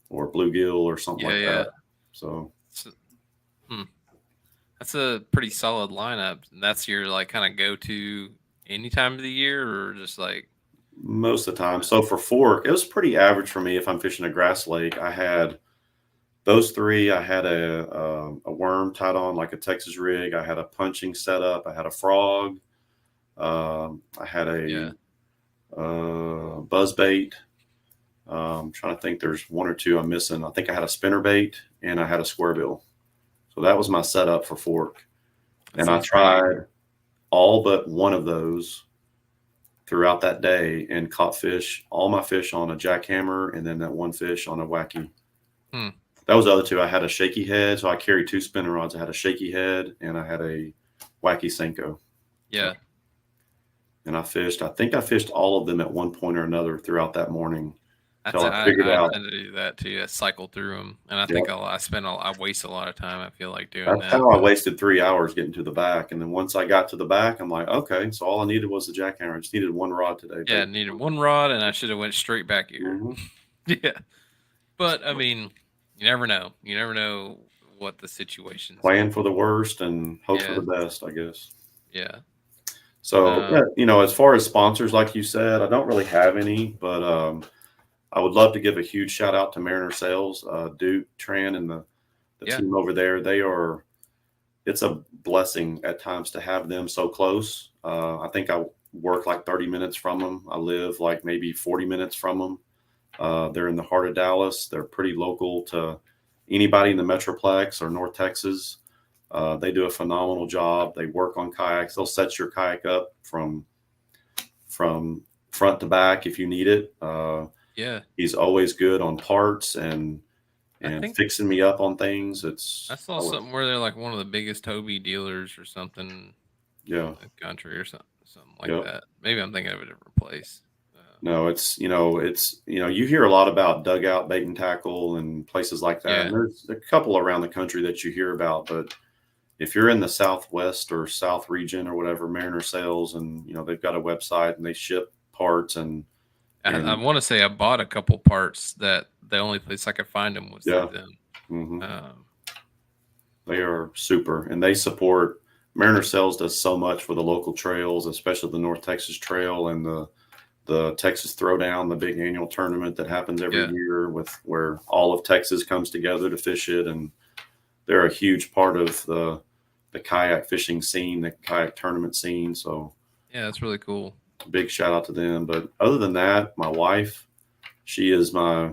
or bluegill or something Yeah, like yeah. that. So So, hmm. That's a pretty solid lineup. And that's your like kind of go to any time of the year or just like, most of the time. uh, So for fork, it was pretty average for me if I'm fishing a grass lake. I had those 3. I had a worm tied on like a Texas rig. I had a punching setup. I had a frog. I had yeah. a buzz bait. I'm trying to think. There's 1 or 2 I'm missing. I think I had a spinner bait and I had a square bill. So that was my setup for fork. That And I sounds great. tried all but one of those throughout that day and caught fish, all my fish on a jackhammer and then that one fish on a wacky. Hmm. That was the other 2. I had a shaky head, so I carried 2 spinning rods. I had a shaky head and I had a wacky Senko. So, Yeah. and I think I fished all of them at one point or another throughout that morning That's till I figured I out. tend to do that too. I cycle through them, and I Yep, think I waste a lot of time. I feel like doing that's that, how I but wasted 3 hours getting to the back. And then once I got to the back, I'm like, okay, so all I needed was the jackhammer. I just needed 1 rod today, yeah, I basically. needed one rod, and I should have went straight back here. Hmm. Yeah, but I mean, you never know. You never know what the situation's Plan gonna for be. the worst and hope for Yeah, the best, I guess. yeah. So, Um, yeah, as far as sponsors, like you said, I don't really have any, but I would love to give a huge shout out to Mariner Sales, Duke, Tran, and the yeah, team over there. It's a blessing at times to have them so close. I think I work like 30 minutes from them. I live like maybe 40 minutes from them. They're in the heart of Dallas. They're pretty local to anybody in the Metroplex or North Texas. They do a phenomenal job. They work on kayaks. They'll set your kayak up from front to back if you need it. yeah. He's always good on parts I and think fixing me up on things. I saw something where they're like one of the biggest Toby dealers or something Yeah, in the country or something like yeah. that. Maybe I'm thinking of a different place. No, you hear a lot about dugout bait and tackle and places like that. Yeah, And there's a couple around the country that you hear about, but if you're in the Southwest or South region or whatever, Mariner Sales, and they've got a website and they ship parts I and want to say I bought a couple parts that the only place I could find them was through yeah, them. hmm Um, they are super, and they support. Mariner Sales does so much for the local trails, especially the North Texas Trail and the Texas Throwdown, the big annual tournament that happens every yeah, year with where all of Texas comes together to fish it, and they're a huge part of the kayak fishing scene, the kayak tournament scene. So yeah, that's really cool. big shout out to them. But other than that, my wife, She is my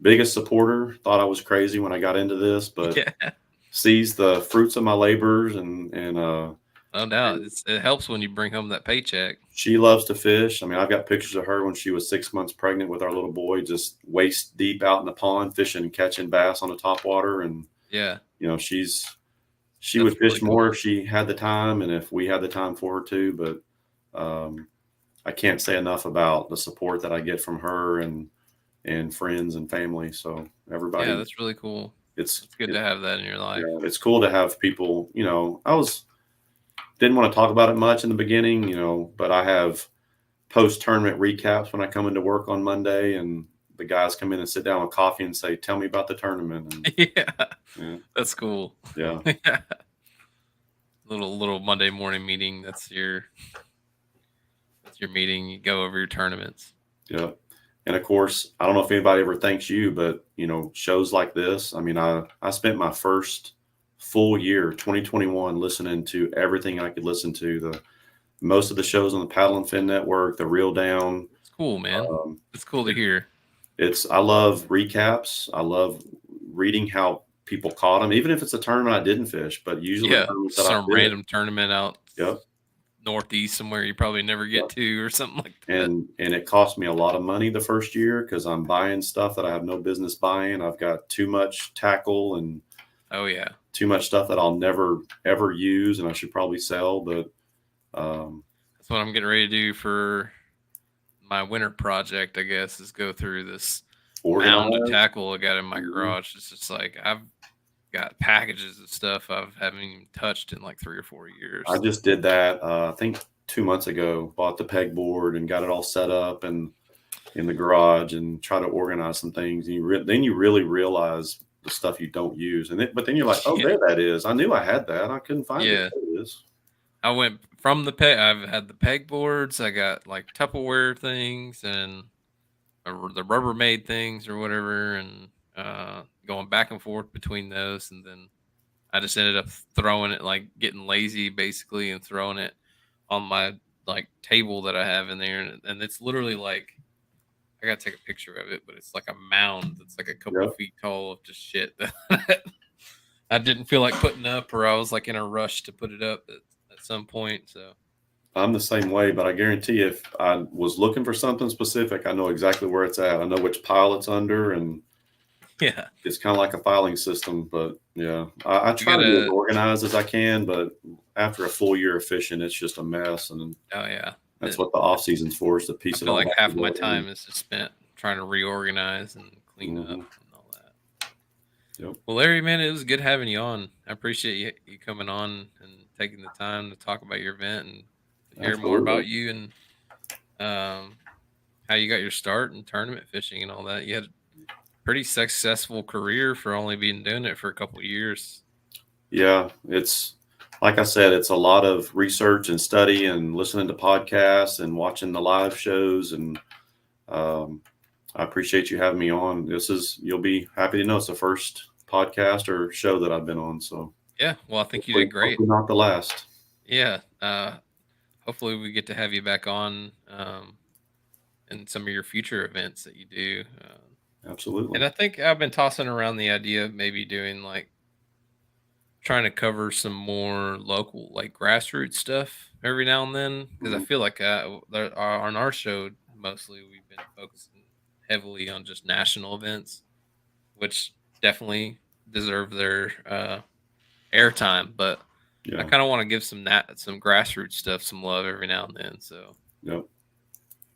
biggest supporter. Thought I was crazy when I got into this, but Yeah, sees the fruits of my labors no doubt. and It helps when you bring home that paycheck. she loves to fish. I mean, I've got pictures of her when she was 6 months pregnant with our little boy, just waist deep out in the pond fishing and catching bass on the top water. And Yeah, you know, she would that's really fish more cool. if she had the time and if we had the time for her to. But I can't say enough about the support that I get from her and friends and family. So Yeah, everybody, that's really cool. it's It's good it, to have that in your life. yeah, it's cool to have people. You know, I was didn't want to talk about it much in the beginning, you know, but I have post tournament recaps when I come into work on Monday, and the guys come in and sit down with coffee and say, "Tell me about the tournament." And Yeah, yeah, that's cool. yeah, Yeah, little Monday morning meeting. That's your meeting. You go over your tournaments. yeah. And of course, I don't know if anybody ever thanks you, but you know, shows like this. I mean, I spent my first full year, 2021, listening to everything I could listen to. The most of the shows on the Paddle and Fin Network, the Reel Down. It's cool, man. Um, It's cool to hear. It's I love recaps. I love reading how people caught them, even if it's a tournament I didn't fish. But usually the Yeah, tournaments that I some did, random tournament out yep, northeast somewhere you probably never yep. get to or something like that. And it cost me a lot of money the first year because I'm buying stuff that I have no business buying. I've got too much tackle and Oh yeah, too much stuff that I'll never ever use, and I should probably sell. But um, that's what I'm getting ready to do for my winter project. I guess is go through this mound of organized. tackle I got in my Mhm. garage. It's just like I've got packages of stuff I haven't even touched in like 3 or 4 years. I just did that. I think 2 months ago. Bought the pegboard and got it all set up and in the garage and try to organize some things. And then you really realize the stuff you don't use. But then you're like, oh, Yeah, there that is. I knew I had that. I couldn't find it. yeah. There it is. I went from the peg. I've had the pegboards. I got like Tupperware things and the Rubbermaid things or whatever, and going back and forth between those, and then I just ended up throwing it, like getting lazy basically, and throwing it on my like table that I have in there, and it's literally like I gotta take a picture of it, but it's like a mound that's like a couple Yep. feet tall of just shit that I didn't feel like putting up, or I was like in a rush to put it up at some point. So I'm the same way, but I guarantee if I was looking for something specific, I know exactly where it's at. I know which pile it's under, and yeah, it's kind of like a filing system. But yeah, I you try to be as gotta. organized as I can. But after a full year of fishing, it's just a mess. And Oh yeah, that's what the off season's for, is to I piece it feel all like back half of my together. time is just spent trying to reorganize and clean up Mhm. and all that. Yep. Well, Larry, man, it was good having you on. I appreciate you coming on and taking the time to talk about your event and to hear more Absolutely. about you and um, how you got your start in tournament fishing and all that. You had a pretty successful career for only being doing it for a couple of years. Yeah, it's like I said, it's a lot of research and study and listening to podcasts and watching the live shows. And um, I appreciate you having me on. You'll be happy to know it's the first podcast or show that I've been on. So Yeah, well, I think you did great. hopefully not the last. Yeah, hopefully we get to have you back on in some of your future events that you do. And Absolutely. I think I've been tossing around the idea of maybe doing like trying to cover some more local, like grassroots stuff every now and then, because I Mhm. feel like on our show mostly we've been focusing heavily on just national events, which definitely deserve their airtime. But I Yeah. kind of want to give some grassroots stuff some love every now and then. So Yep.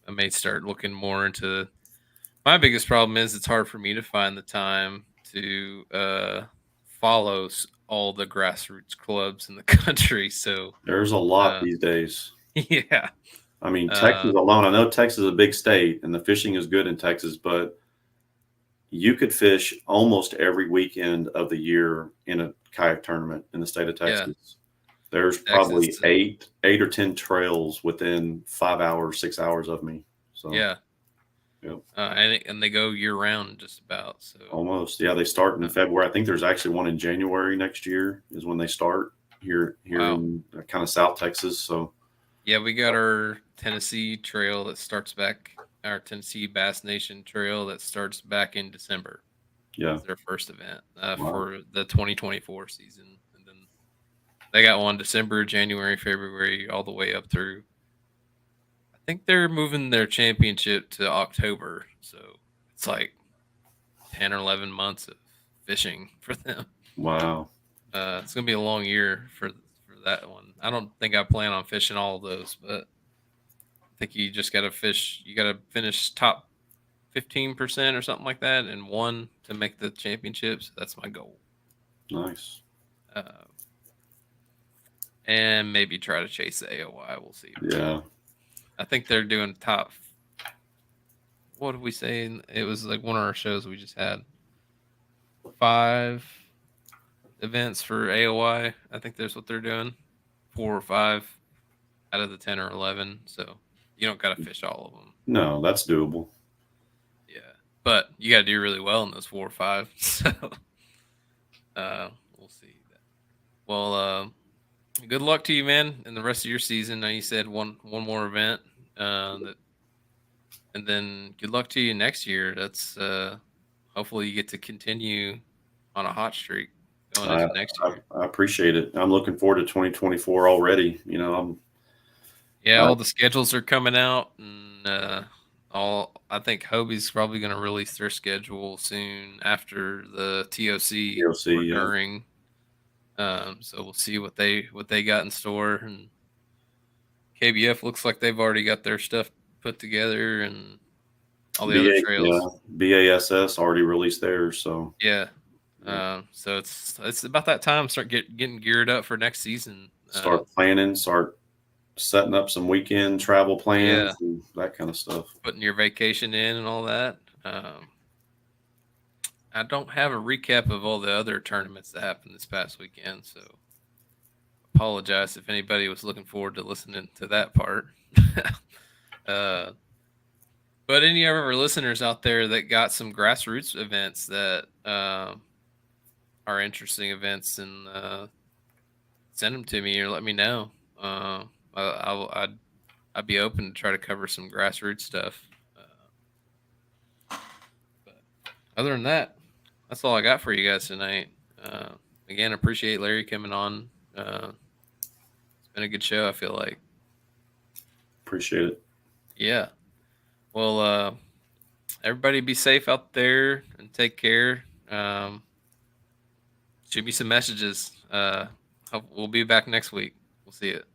I may start looking more into. My biggest problem is it's hard for me to find the time to follow all the grassroots clubs in the country. So There's a lot uh, these days. yeah, I mean, Texas uh, alone, I know Texas is a big state and the fishing is good in Texas, but you could fish almost every weekend of the year in a kayak tournament in the state of yeah, Texas. There's probably Texas, eight or 10 trails within 5 hours, 6 hours of me. So, yeah, yep, and they go year round just about. So almost. Yeah, they start in uh, February. I think there's actually one in January next year is when they start here wow, in kind of South Texas. So, yeah, we got our Tennessee trail that starts back our Tennessee Bass Nation Trail that starts back in December. Yeah. It's their first event Wow. for the 2024 season, and then they got one December, January, February, all the way up through. I think they're moving their championship to October, so it's like 10 or 11 months of fishing for them. Wow. It's gonna be a long year for that one. I don't think I plan on fishing all of those, but I think you just got to fish. You got to finish top 15% or something like that, and one to make the championships. That's my goal. Nice. Uh, and maybe try to chase the AOI. We'll see. Yeah. I think they're doing top. What did we say? It was like one of our shows we just had. 5 events for AOI. I think that's what they're doing. 4 or 5 out of the 10 or 11. So you don't got to fish all of them. No, that's doable. Yeah, but you got to do really well in those 4 or 5. So we'll see. Well, good luck to you, man, in the rest of your season. Now you said one more event, and then good luck to you next year. That's hopefully you get to continue on a hot streak going I, into next year. I appreciate it. I'm looking forward to 2024 already. You know, Yeah, I, all the schedules are coming out, and all I think Hobie's probably going to release their schedule soon after the TOC or TLC, yeah. during. So we'll see what they got in store, and KBF looks like they've already got their stuff put together, and all the other Yeah, trails. BASS already released theirs, so Yeah. yeah. So it's about that time start getting geared up for next season. Start planning, start setting up some weekend travel Yeah, plans and that kind of stuff. putting your vacation in and all that. I don't have a recap of all the other tournaments that happened this past weekend, so apologize if anybody was looking forward to listening to that part. uh, but any of our listeners out there that got some grassroots events that are interesting events, and send them to me or let me know. I'd be open to try to cover some grassroots stuff. But other than that, that's all I got for you guys tonight. Again, appreciate Larry coming on. It's been a good show, I feel like. Appreciate it. Yeah. Well, everybody be safe out there and take care. Shoot me some messages. We'll be back next week. We'll see it.